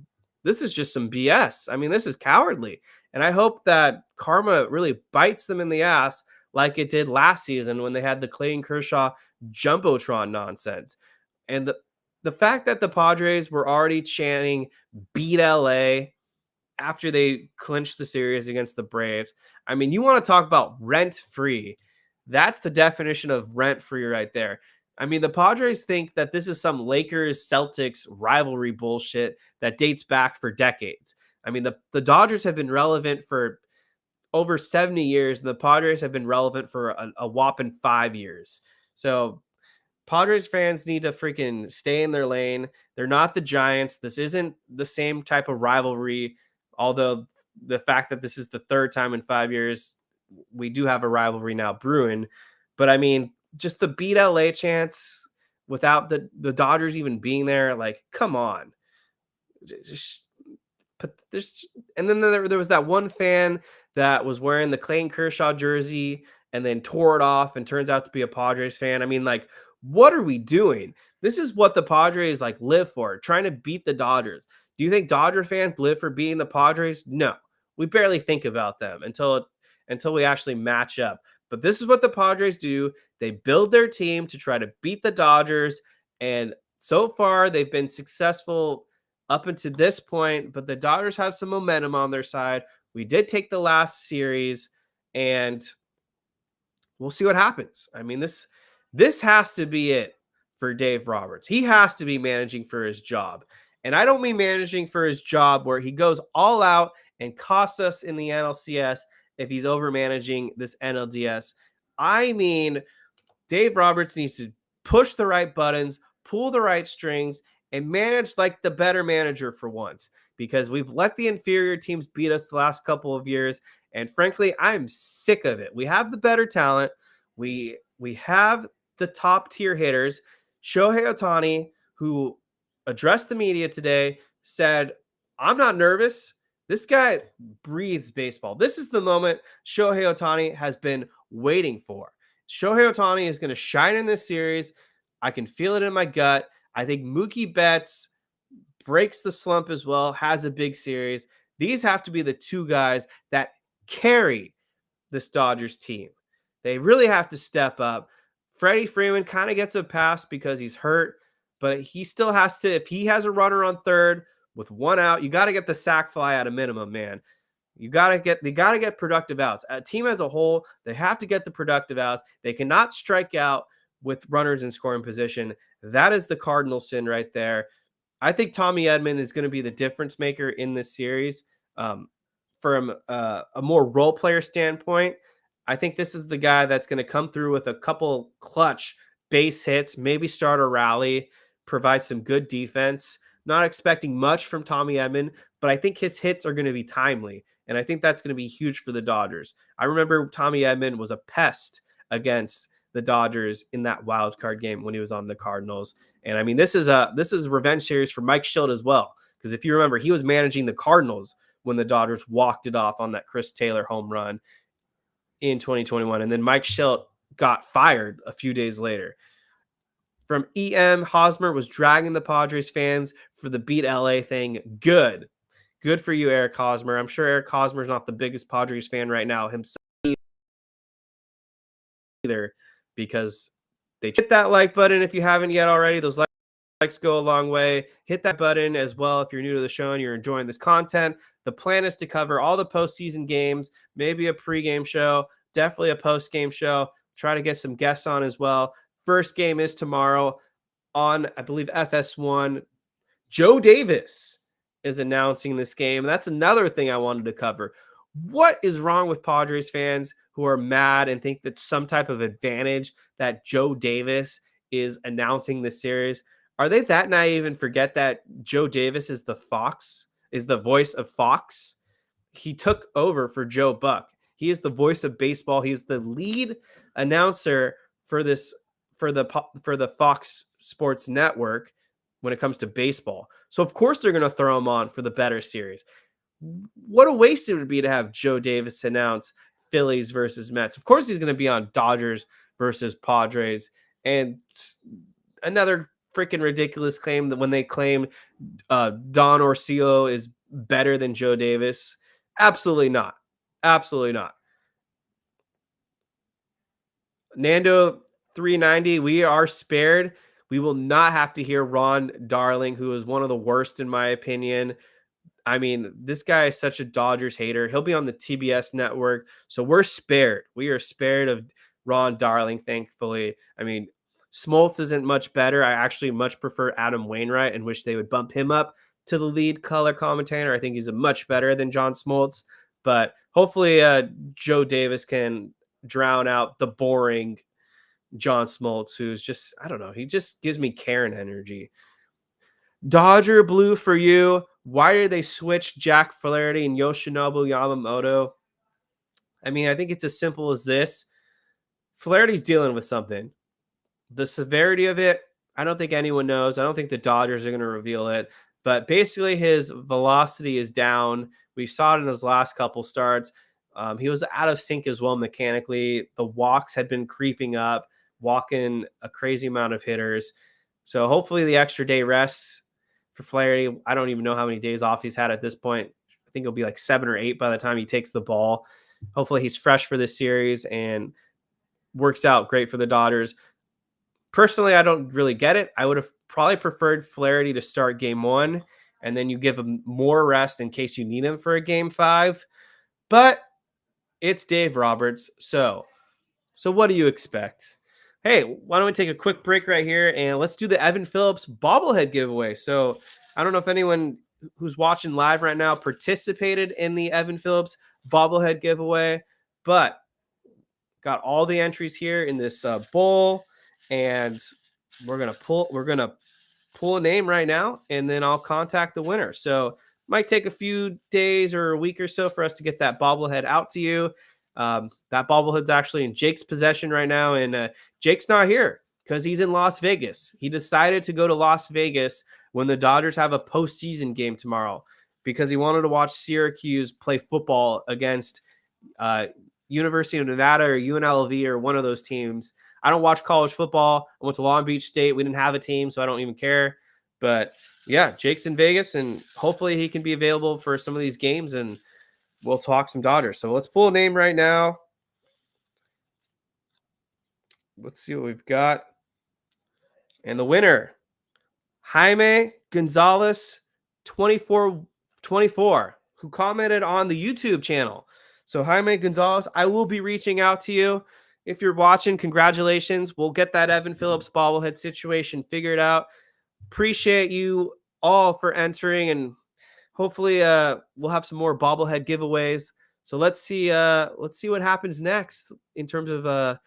some BS. I mean, this is cowardly. And I hope that karma really bites them in the ass like it did last season when they had the Clayton Kershaw Jumbotron nonsense. And the fact that the Padres were already chanting "beat LA" after they clinched the series against the Braves. I mean, you want to talk about rent-free. That's the definition of rent-free right there. I mean, the Padres think that this is some Lakers-Celtics rivalry bullshit that dates back for decades. I mean, the Dodgers have been relevant for over 70 years, and the Padres have been relevant for a whopping 5 years. So Padres fans need to freaking stay in their lane. They're not the Giants. This isn't the same type of rivalry, although the fact that this is the third time in 5 years, we do have a rivalry now brewing. But I mean, just the beat LA chance without the Dodgers even being there, like, come on. And then there was that one fan that was wearing the Clayton Kershaw jersey and then tore it off and turns out to be a Padres fan. I mean, like, what are we doing? This is what the Padres like live for, trying to beat the Dodgers. Do you think Dodger fans live for beating the Padres? No, we barely think about them until we actually match up. But this is what the Padres do. They build their team to try to beat the Dodgers, and so far they've been successful up until this point, but the Dodgers have some momentum on their side. We did take the last series, and we'll see what happens. I mean, this has to be it for Dave Roberts. He has to be managing for his job. And I don't mean managing for his job where he goes all out and costs us in the NLCS if he's over managing this NLDS. I mean, Dave Roberts needs to push the right buttons, pull the right strings, and manage like the better manager for once, because we've let the inferior teams beat us the last couple of years. And frankly, I'm sick of it. We have the better talent. We have the top tier hitters. Shohei Ohtani, who addressed the media today, said, "I'm not nervous. This guy breathes baseball." This is the moment Shohei Ohtani has been waiting for. Shohei Ohtani is going to shine in this series. I can feel it in my gut. I think Mookie Betts breaks the slump as well, has a big series. These have to be the two guys that carry this Dodgers team. They really have to step up. Freddie Freeman kind of gets a pass because he's hurt, but he still has to, if he has a runner on third with one out, you got to get the sac fly at a minimum, man. They got to get productive outs. A team as a whole, they have to get the productive outs. They cannot strike out with runners in scoring position. That is the cardinal sin right there. I think Tommy Edman is going to be the difference maker in this series. From a more role player standpoint, I think this is the guy that's going to come through with a couple clutch base hits, maybe start a rally, provide some good defense. Not expecting much from Tommy Edman, but I think his hits are going to be timely. And I think that's going to be huge for the Dodgers. I remember Tommy Edman was a pest against the Dodgers in that wild card game when he was on the Cardinals. And I mean, this is a revenge series for Mike Shildt as well. Because if you remember, he was managing the Cardinals when the Dodgers walked it off on that Chris Taylor home run in 2021. And then Mike Shildt got fired a few days later. From EM, Hosmer was dragging the Padres fans for the beat LA thing. Good for you, Eric Hosmer. I'm sure Eric Hosmer is not the biggest Padres fan right now himself either, because they hit that like button if you haven't yet already. Those likes go a long way. Hit that button as well if you're new to the show and you're enjoying this content. The plan is to cover all the postseason games, maybe a pregame show, definitely a postgame show. Try to get some guests on as well. First game is tomorrow on, I believe, FS1. Joe Davis is announcing this game. That's another thing I wanted to cover. What is wrong with Padres fans who are mad and think that some type of advantage that Joe Davis is announcing this series? Are they that naive and forget that Joe Davis is the voice of Fox? He took over for Joe Buck. He is the voice of baseball. He's the lead announcer for the Fox Sports Network when it comes to baseball. So of course they're going to throw him on for the better series. What a waste it would be to have Joe Davis announce Phillies versus Mets. Of course he's going to be on Dodgers versus Padres. And another freaking ridiculous claim that when they claim Don Orsillo is better than Joe Davis. Absolutely not. Absolutely not. Nando 390, we are spared. We will not have to hear Ron Darling, who is one of the worst in my opinion. I mean, this guy is such a Dodgers hater. He'll be on the TBS network. So we're spared. We are spared of Ron Darling, thankfully. I mean, Smoltz isn't much better. I actually much prefer Adam Wainwright and wish they would bump him up to the lead color commentator. I think he's a much better than John Smoltz. But hopefully Joe Davis can drown out the boring John Smoltz, who's just, I don't know, he just gives me Karen energy. Dodger blue for you. Why did they switch Jack Flaherty and Yoshinobu Yamamoto? I mean, I think it's as simple as this. Flaherty's dealing with something. The severity of it, I don't think anyone knows. I don't think the Dodgers are going to reveal it. But basically, his velocity is down. We saw it in his last couple starts. He was out of sync as well mechanically. The walks had been creeping up, walking a crazy amount of hitters. So hopefully the extra day rests for Flaherty. I don't even know how many days off he's had at this point. I think it'll be like 7 or 8 by the time he takes the ball. Hopefully he's fresh for this series and works out great for the Dodgers. Personally, I don't really get it. I would have probably preferred Flaherty to start game 1, and then you give him more rest in case you need him for a game 5. But it's Dave Roberts. So what do you expect? Hey, why don't we take a quick break right here and let's do the Evan Phillips bobblehead giveaway. So I don't know if anyone who's watching live right now participated in the Evan Phillips bobblehead giveaway, but got all the entries here in this bowl, and we're gonna pull a name right now, and then I'll contact the winner. So might take a few days or a week or so for us to get that bobblehead out to you. That bobblehead's actually in Jake's possession right now, and Jake's not here because he's in Las Vegas. He decided to go to Las Vegas when the Dodgers have a postseason game tomorrow because he wanted to watch Syracuse play football against University of Nevada or UNLV or one of those teams. I don't watch college football. I went to Long Beach State. We didn't have a team, so I don't even care. But yeah, Jake's in Vegas, and hopefully he can be available for some of these games, and we'll talk some Dodgers. So let's pull a name right now. Let's see what we've got. And the winner, Jaime Gonzalez 2424, who commented on the YouTube channel. So Jaime Gonzalez, I will be reaching out to you. If you're watching, congratulations. We'll get that Evan Phillips bobblehead situation figured out. Appreciate you all for entering, and hopefully we'll have some more bobblehead giveaways. So let's see what happens next in terms of the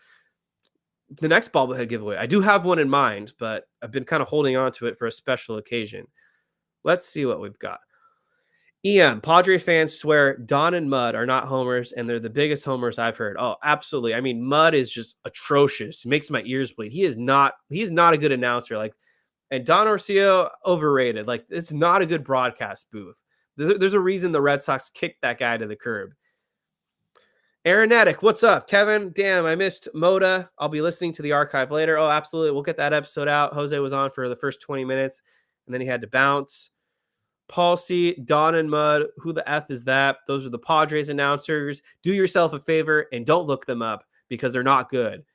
next bobblehead giveaway. I do have one in mind, but I've been kind of holding on to it for a special occasion. Let's see what we've got. Ian, Padre fans swear Don and Mud are not homers, and they're the biggest homers I've heard. Oh, absolutely. I mean, Mud is just atrocious. It makes my ears bleed. He's not a good announcer. Like, and Don Orsillo, overrated. Like, it's not a good broadcast booth. There's a reason the Red Sox kicked that guy to the curb. Aaronetic, what's up? Kevin, damn, I missed Mota. I'll be listening to the archive later. Oh, absolutely. We'll get that episode out. Jose was on for the first 20 minutes, and then he had to bounce. Paul C., Don and Mud, who the F is that? Those are the Padres announcers. Do yourself a favor and don't look them up because they're not good.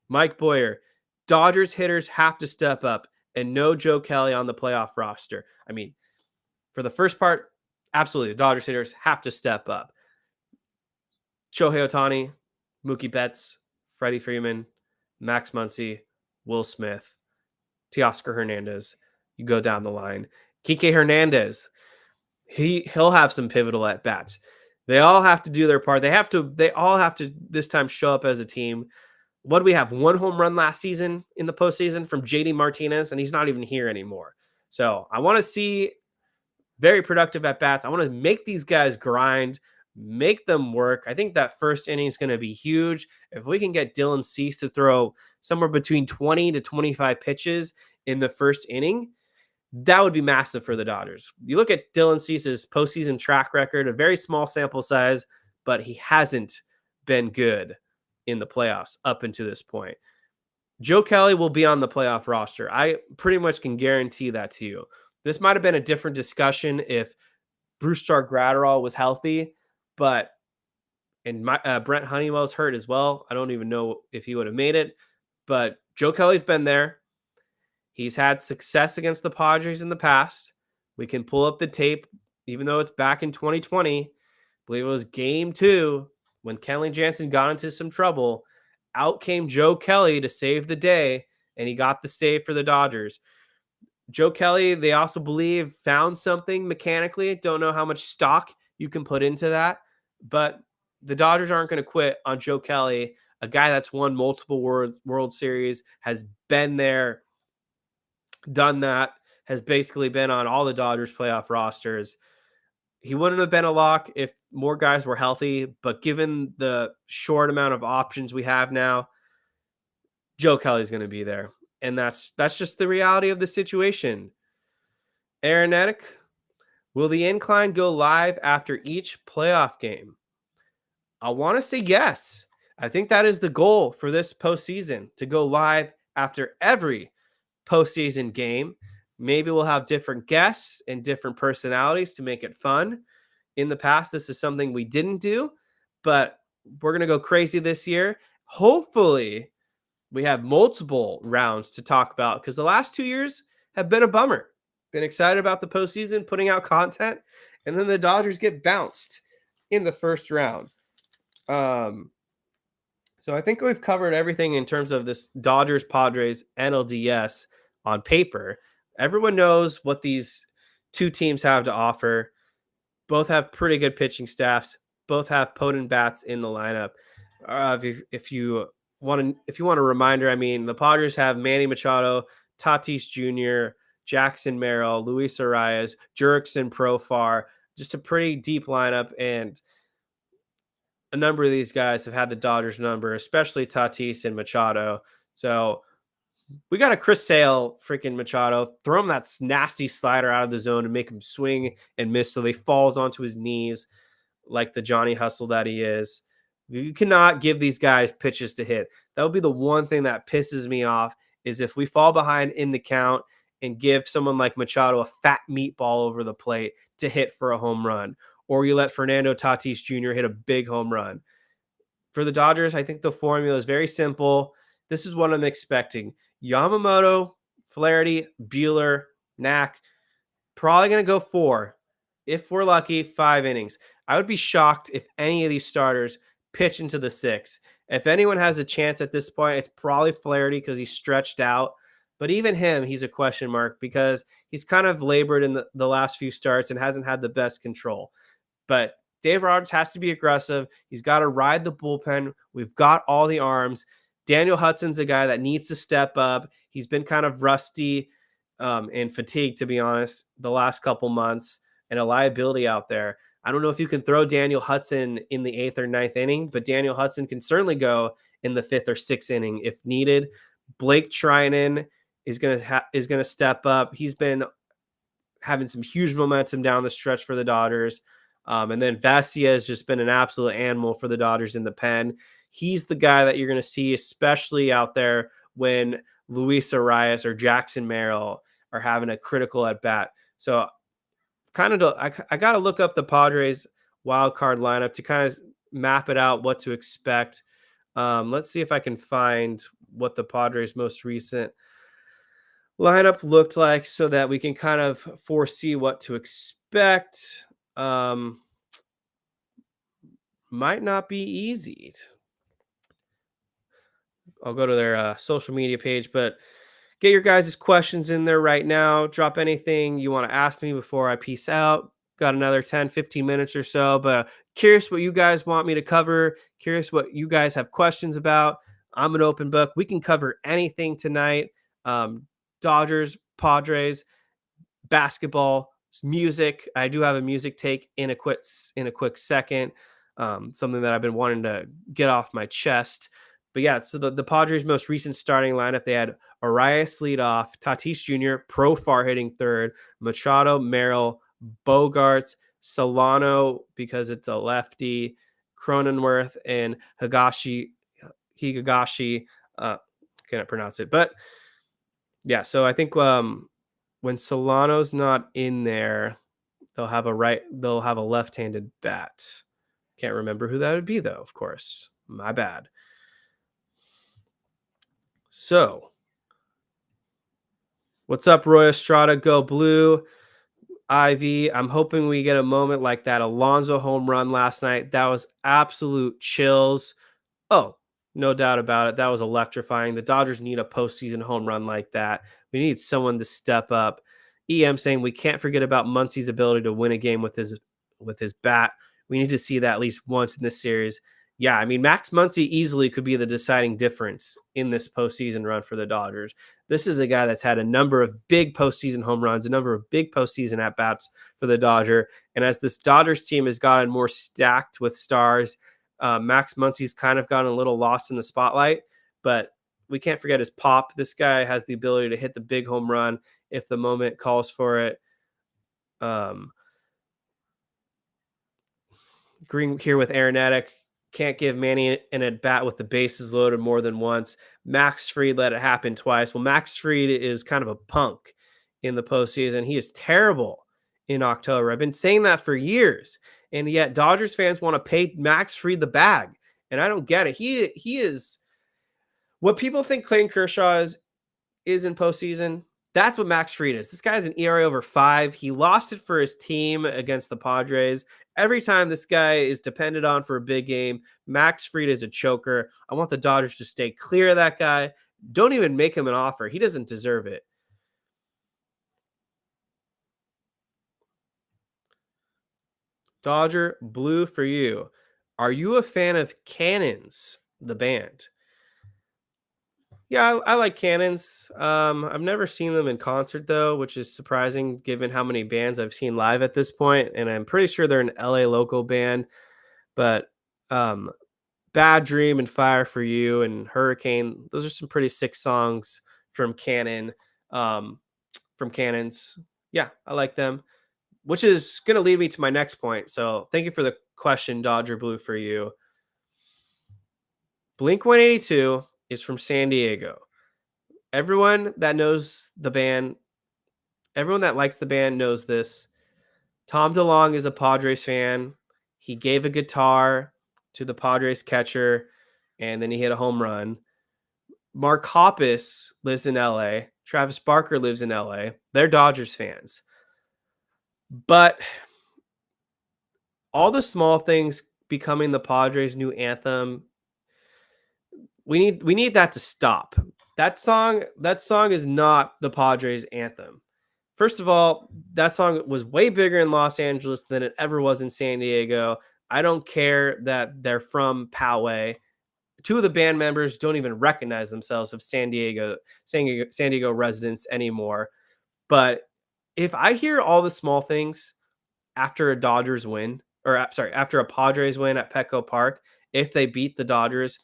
Mike Boyer, Dodgers hitters have to step up and no Joe Kelly on the playoff roster. I mean, for the first part, absolutely, the Dodgers hitters have to step up. Shohei Ohtani, Mookie Betts, Freddie Freeman, Max Muncy, Will Smith, Teoscar Hernandez. You go down the line. Kike Hernandez, he'll have some pivotal at bats. They all have to do their part. They all have to this time show up as a team. What do we have? One home run last season in the postseason from JD Martinez, and he's not even here anymore. So I want to see very productive at bats. I want to make these guys grind, make them work. I think that first inning is going to be huge. If we can get Dylan Cease to throw somewhere between 20 to 25 pitches in the first inning, that would be massive for the Dodgers. You look at Dylan Cease's postseason track record, a very small sample size, but he hasn't been good in the playoffs up until this point. Joe Kelly will be on the playoff roster. I pretty much can guarantee that to you. This might have been a different discussion if Brusdar Graterol was healthy, but Brent Honeywell's hurt as well. I don't even know if he would have made it, but Joe Kelly's been there. He's had success against the Padres in the past. We can pull up the tape, even though it's back in 2020. I believe it was game 2 when Kenley Jansen got into some trouble. Out came Joe Kelly to save the day, and he got the save for the Dodgers. Joe Kelly, they also believe, found something mechanically. Don't know how much stock you can put into that, but the Dodgers aren't going to quit on Joe Kelly, a guy that's won multiple World Series, has been there, done that, has basically been on all the Dodgers playoff rosters. He wouldn't have been a lock if more guys were healthy, but given the short amount of options we have now, Joe Kelly's going to be there. And that's just the reality of the situation. Aaronetic, will the incline go live after each playoff game? I want to say yes. I think that is the goal for this postseason, to go live after every postseason game. Maybe we'll have different guests and different personalities to make it fun. In the past, this is something we didn't do, but we're going to go crazy this year. Hopefully, we have multiple rounds to talk about because the last 2 years have been a bummer. Been excited about the postseason, putting out content, and then the Dodgers get bounced in the first round. So I think we've covered everything in terms of this Dodgers Padres NLDS on paper. Everyone knows what these two teams have to offer. Both have pretty good pitching staffs. Both have potent bats in the lineup. If you want a reminder, I mean, the Padres have Manny Machado, Tatis Jr., Jackson Merrill, Luis Arias, Jurickson Profar, just a pretty deep lineup, and a number of these guys have had the Dodgers number, especially Tatis and Machado. So we got a Chris Sale freaking Machado. Throw him that nasty slider out of the zone and make him swing and miss so he falls onto his knees like the Johnny Hustle that he is. You cannot give these guys pitches to hit. That would be the one thing that pisses me off, is if we fall behind in the count and give someone like Machado a fat meatball over the plate to hit for a home run, or you let Fernando Tatis Jr. hit a big home run. For the Dodgers, I think the formula is very simple. This is what I'm expecting. Yamamoto, Flaherty, Buehler, Knack, probably going to go 4. If we're lucky, 5 innings. I would be shocked if any of these starters pitch into the 6th. If anyone has a chance at this point, it's probably Flaherty because he's stretched out. But even him, he's a question mark because he's kind of labored in the last few starts and hasn't had the best control. But Dave Roberts has to be aggressive. He's got to ride the bullpen. We've got all the arms. Daniel Hudson's a guy that needs to step up. He's been kind of rusty and fatigued, to be honest, the last couple months, and a liability out there. I don't know if you can throw Daniel Hudson in the 8th or 9th inning, but Daniel Hudson can certainly go in the 5th or 6th inning if needed. Blake Trinan is gonna step up. He's been having some huge momentum down the stretch for the Dodgers. And then Vassia has just been an absolute animal for the Dodgers in the pen. He's the guy that you're going to see, especially out there when Luis Arias or Jackson Merrill are having a critical at bat. So I got to look up the Padres wild card lineup to kind of map it out, what to expect. Let's see if I can find what the Padres' most recent lineup looked like so that we can kind of foresee what to expect. Might not be easy. I'll go to their social media page, but get your guys' questions in there right now. Drop anything you want to ask me before I peace out. Got another 10, 15 minutes or so, but curious what you guys want me to cover. Curious what you guys have questions about. I'm an open book. We can cover anything tonight. Dodgers, Padres, basketball, music. I do have a music take in a quick second. Something that I've been wanting to get off my chest. But yeah, so the Padres' most recent starting lineup, they had Arias lead off, Tatis Jr., profar hitting third, Machado, Merrill, Bogarts, Solano, because it's a lefty, Cronenworth, and Higashioka. Can't pronounce it. But yeah, so I think when Solano's not in there, they'll have a left-handed bat. Can't remember who that would be, though, of course. My bad. So, what's up, Roy Estrada? Go Blue. Ivy, I'm hoping we get a moment like that Alonso home run last night. That was absolute chills. Oh, no doubt about it. That was electrifying. The Dodgers need a postseason home run like that. We need someone to step up. EM saying we can't forget about Muncy's ability to win a game with his bat. We need to see that at least once in this series. Yeah, I mean, Max Muncy easily could be the deciding difference in this postseason run for the Dodgers. This is a guy that's had a number of big postseason home runs, a number of big postseason at-bats for the Dodger. And as this Dodgers team has gotten more stacked with stars, Max Muncy's kind of gotten a little lost in the spotlight. But we can't forget his pop. This guy has the ability to hit the big home run if the moment calls for it. Green here with Aronetic. Can't give Manny an at-bat with the bases loaded more than once. Max Fried let it happen twice. Well, Max Fried is kind of a punk in the postseason. He is terrible in October. I've been saying that for years, and yet Dodgers fans want to pay Max Fried the bag, and I don't get it. He is what people think Clayton Kershaw is in postseason. That's what Max Fried is. This guy's an ERA over 5. He lost it for his team against the Padres. Every time this guy is depended on for a big game, Max Fried is a choker. I want the Dodgers to stay clear of that guy. Don't even make him an offer. He doesn't deserve it. Dodger Blue for you. Are you a fan of Cannons, the band? Yeah, I like Cannons. I've never seen them in concert, though, which is surprising given how many bands I've seen live at this point. And I'm pretty sure they're an LA local band. But Bad Dream and Fire for You and Hurricane, those are some pretty sick songs from Cannons. Yeah, I like them, which is going to lead me to my next point. So thank you for the question, Dodger Blue for you. Blink-182 is from San Diego. Everyone that knows the band, everyone that likes the band knows this. Tom DeLonge is a Padres fan. He gave a guitar to the Padres catcher, and then he hit a home run. Mark Hoppus lives in LA. Travis Barker lives in LA. They're Dodgers fans. But all the small things becoming the Padres' new anthem, we need that to stop. That song is not the Padres anthem. First of all, that song was way bigger in Los Angeles than it ever was in San Diego. I don't care that they're from Poway. Two of the band members don't even recognize themselves as San Diego residents anymore. But if I hear all the small things after a Dodgers win, or sorry, after a Padres win at Petco Park, if they beat the Dodgers,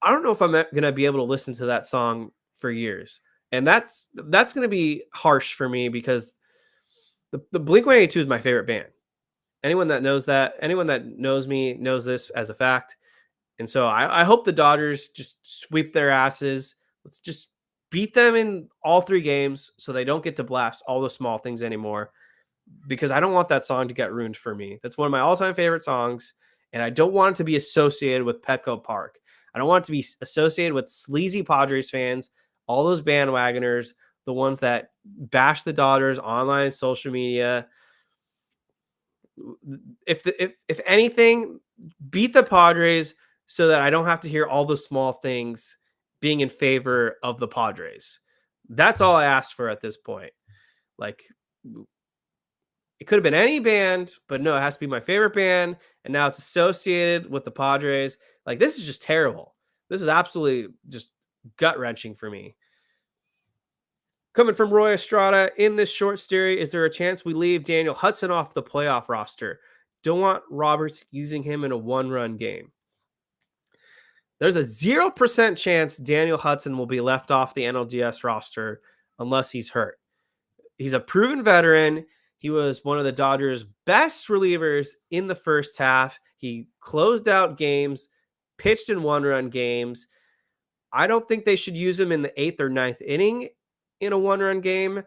I don't know if I'm going to be able to listen to that song for years. And that's going to be harsh for me because the Blink-182 is my favorite band. Anyone that knows me knows this as a fact. And so I hope the Dodgers just sweep their asses. Let's just beat them in all 3 games so they don't get to blast all the small things anymore, because I don't want that song to get ruined for me. That's one of my all-time favorite songs, and I don't want it to be associated with Petco Park. I don't want it to be associated with sleazy Padres fans, all those bandwagoners, the ones that bash the Dodgers online and social media. If anything, beat the Padres so that I don't have to hear all the small things being in favor of the Padres. That's all I asked for at this point. Like, it could have been any band, but no, it has to be my favorite band. And now it's associated with the Padres. Like, this is just terrible. This is absolutely just gut wrenching for me. Coming from Roy Estrada, in this short story, is there a chance we leave Daniel Hudson off the playoff roster? Don't want Roberts using him in a 1-run game. There's a 0% chance Daniel Hudson will be left off the NLDS roster unless he's hurt. He's a proven veteran. He was one of the Dodgers' best relievers in the first half. He closed out games, pitched in 1-run games. I don't think they should use him in the 8th or 9th inning in a 1-run game,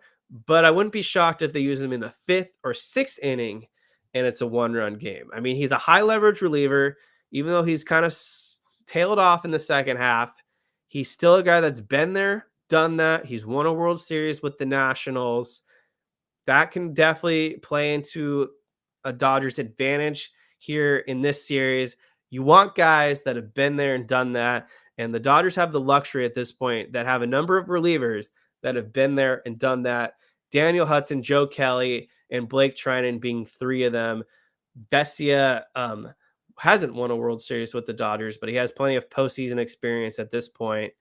but I wouldn't be shocked if they use him in the 5th or 6th inning and it's a 1-run game. I mean, he's a high leverage reliever, even though he's kind of tailed off in the second half. He's still a guy that's been there, done that. He's won a World Series with the Nationals. That can definitely play into a Dodgers advantage here in this series. You want guys that have been there and done that. And the Dodgers have the luxury at this point that have a number of relievers that have been there and done that. Daniel Hudson, Joe Kelly, and Blake Trinan being 3 of them. Vesia hasn't won a World Series with the Dodgers, but he has plenty of postseason experience at this point.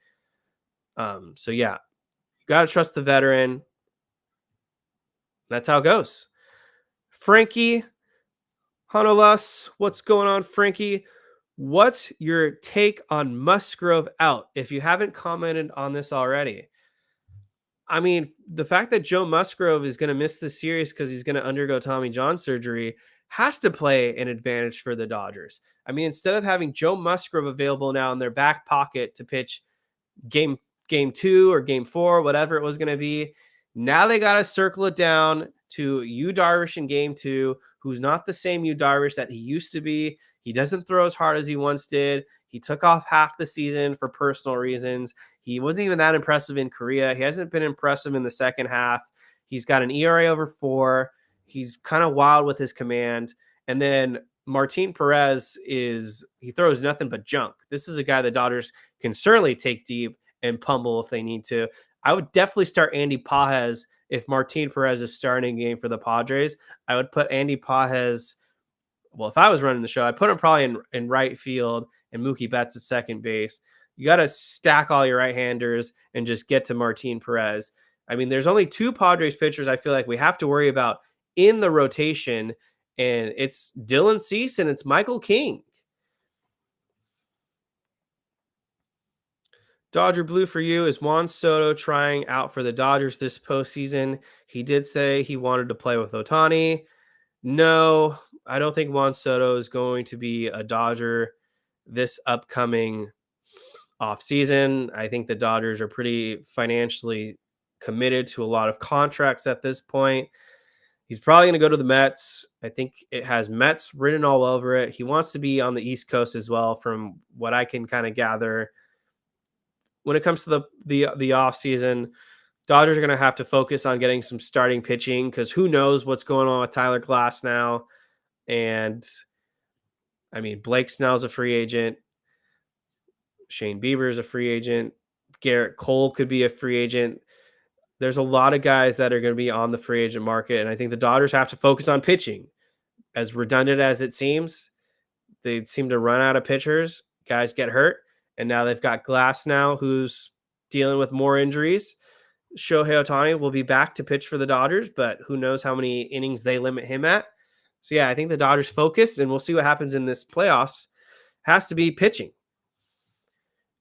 So yeah, you got to trust the veteran. That's how it goes. Frankie Honolas, what's going on, Frankie? What's your take on Musgrove out? If you haven't commented on this already, I mean, the fact that Joe Musgrove is going to miss the series because he's going to undergo Tommy John surgery has to play an advantage for the Dodgers. I mean, instead of having Joe Musgrove available now in their back pocket to pitch game 2 or game 4, whatever it was going to be, now they got to circle it down to Yu Darvish in game 2, who's not the same Yu Darvish that he used to be. He doesn't throw as hard as he once did. He took off half the season for personal reasons. He wasn't even that impressive in Korea. He hasn't been impressive in the second half. He's got an ERA over 4. He's kind of wild with his command. And then Martin Perez he throws nothing but junk. This is a guy the Dodgers can certainly take deep and pummel if they need to. I would definitely start Andy Pages if Martin Perez is starting a game for the Padres. I would put Andy Pages, well, if I was running the show, I'd put him probably in right field and Mookie Betts at second base. You got to stack all your right-handers and just get to Martin Perez. I mean, there's only 2 Padres pitchers I feel like we have to worry about in the rotation, and it's Dylan Cease and it's Michael King. Dodger Blue for you. Is Juan Soto trying out for the Dodgers this postseason? He did say he wanted to play with Ohtani. No, I don't think Juan Soto is going to be a Dodger this upcoming offseason. I think the Dodgers are pretty financially committed to a lot of contracts at this point. He's probably going to go to the Mets. I think it has Mets written all over it. He wants to be on the East Coast as well, from what I can kind of gather. When it comes to the off season, Dodgers are going to have to focus on getting some starting pitching, because who knows what's going on with Tyler Glass now. And I mean, Blake Snell's a free agent. Shane Bieber is a free agent. Garrett Cole could be a free agent. There's a lot of guys that are going to be on the free agent market, and I think the Dodgers have to focus on pitching. As redundant as it seems, they seem to run out of pitchers. Guys get hurt, and now they've got Glass now, who's dealing with more injuries. Shohei Ohtani will be back to pitch for the Dodgers, but who knows how many innings they limit him at. So, yeah, I think the Dodgers focus, and we'll see what happens in this playoffs, has to be pitching.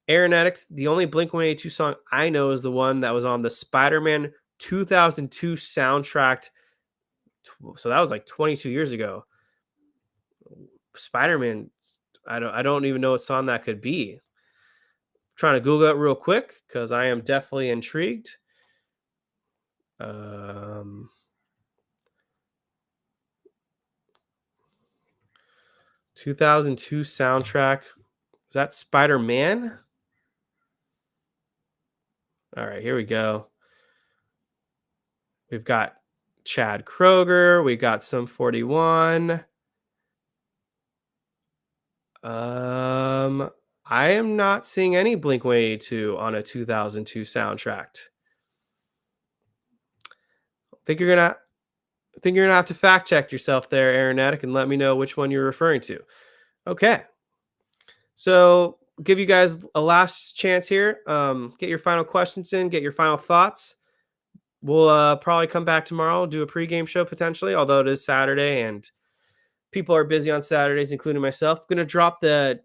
Aeronautics, the only Blink-182 song I know is the one that was on the Spider-Man 2002 soundtrack. So that was like 22 years ago. Spider-Man, I don't even know what song that could be. Trying to Google it real quick because I am definitely intrigued. 2002 soundtrack. Is that Spider-Man? All right, here we go. We've got Chad Kroger. We got Sum 41. I am not seeing any Blink-182 on a 2002 soundtrack. I think you're gonna have to fact check yourself there, Aeronatic, and let me know which one you're referring to. Okay. So give you guys a last chance here. Get your final questions in, get your final thoughts. We'll probably come back tomorrow, do a pregame show potentially, although it is Saturday and people are busy on Saturdays, including myself. I'm going to drop the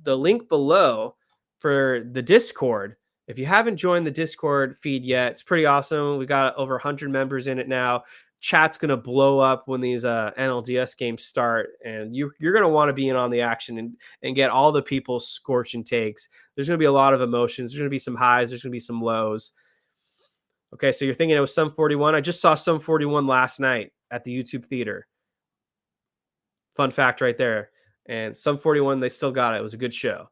link below for the Discord. If you haven't joined the Discord feed yet, it's pretty awesome. We got over 100 members in it now. Chat's going to blow up when these NLDS games start, and you're going to want to be in on the action and get all the people's scorching takes. There's going to be a lot of emotions. There's going to be some highs. There's going to be some lows. Okay, so you're thinking it was Sum 41. I just saw Sum 41 last night at the YouTube Theater. Fun fact right there. And Sum 41, they still got it. It was a good show.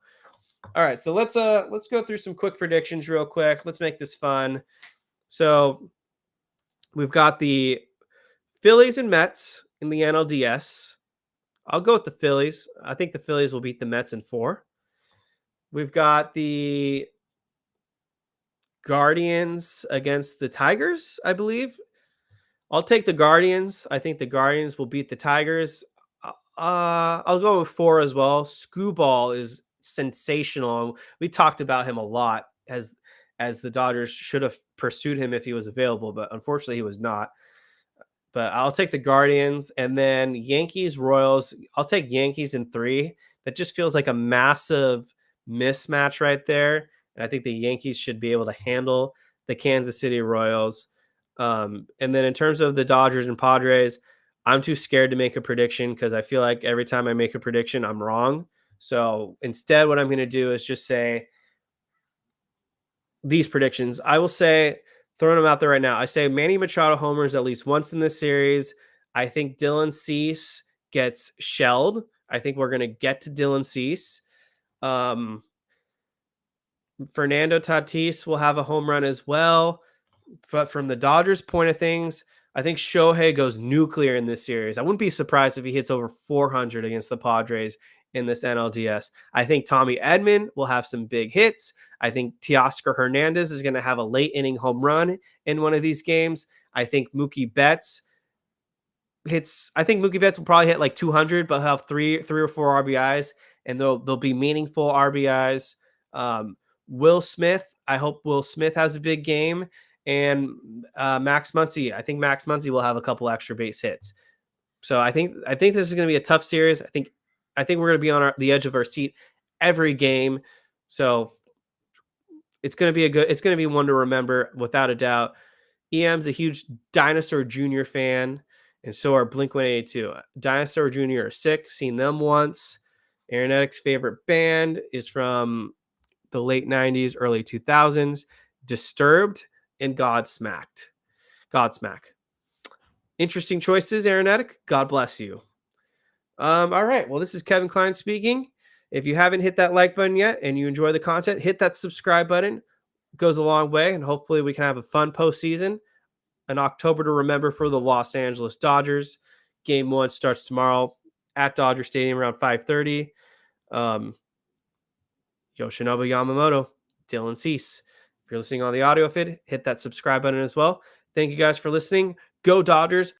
All right, so let's go through some quick predictions real quick. Let's make this fun. So we've got the Phillies and Mets in the NLDS. I'll go with the Phillies. I think the Phillies will beat the Mets in 4. We've got the Guardians against the Tigers, I believe. I'll take the Guardians. I think the Guardians will beat the Tigers. I'll go with 4 as well. Scooball is sensational. We talked about him a lot as the Dodgers should have pursued him if he was available, but unfortunately he was not. But I'll take the Guardians, and then Yankees, Royals. I'll take Yankees in 3. That just feels like a massive mismatch right there. And I think the Yankees should be able to handle the Kansas City Royals. And then in terms of the Dodgers and Padres, I'm too scared to make a prediction because I feel like every time I make a prediction, I'm wrong. So instead, what I'm going to do is just say these predictions. I will say, throwing them out there right now, I say Manny Machado homers at least once in this series. I think Dylan Cease gets shelled. I think we're going to get to Dylan Cease. Fernando Tatis will have a home run as well. But from the Dodgers' point of things, I think Shohei goes nuclear in this series. I wouldn't be surprised if he hits over 400 against the Padres in this NLDS. I think Tommy Edman will have some big hits. I think Teoscar Hernandez is going to have a late inning home run in one of these games. I think Mookie Betts will probably hit like 200, but he'll have three or four RBIs, and they'll be meaningful RBIs. Will Smith, I hope Will Smith has a big game. And Max Muncy, I think Max Muncy will have a couple extra base hits. So I think this is going to be a tough series. I think we're going to be on the edge of our seat every game. So it's going to be one to remember without a doubt. EM's a huge Dinosaur Jr. fan, and so are Blink-182. Dinosaur Jr. are sick. Seen them once. Aeronautics' favorite band is from the late 90s, early 2000s. Disturbed and Godsmack. Interesting choices, Aeronautic. God bless you. All right. Well, this is Kevin Klein speaking. If you haven't hit that like button yet and you enjoy the content, hit that subscribe button. It goes a long way, and hopefully we can have a fun postseason. An October to remember for the Los Angeles Dodgers. Game 1 starts tomorrow at Dodger Stadium around 5:30. Yoshinobu Yamamoto, Dylan Cease. If you're listening on the audio feed, hit that subscribe button as well. Thank you guys for listening. Go Dodgers.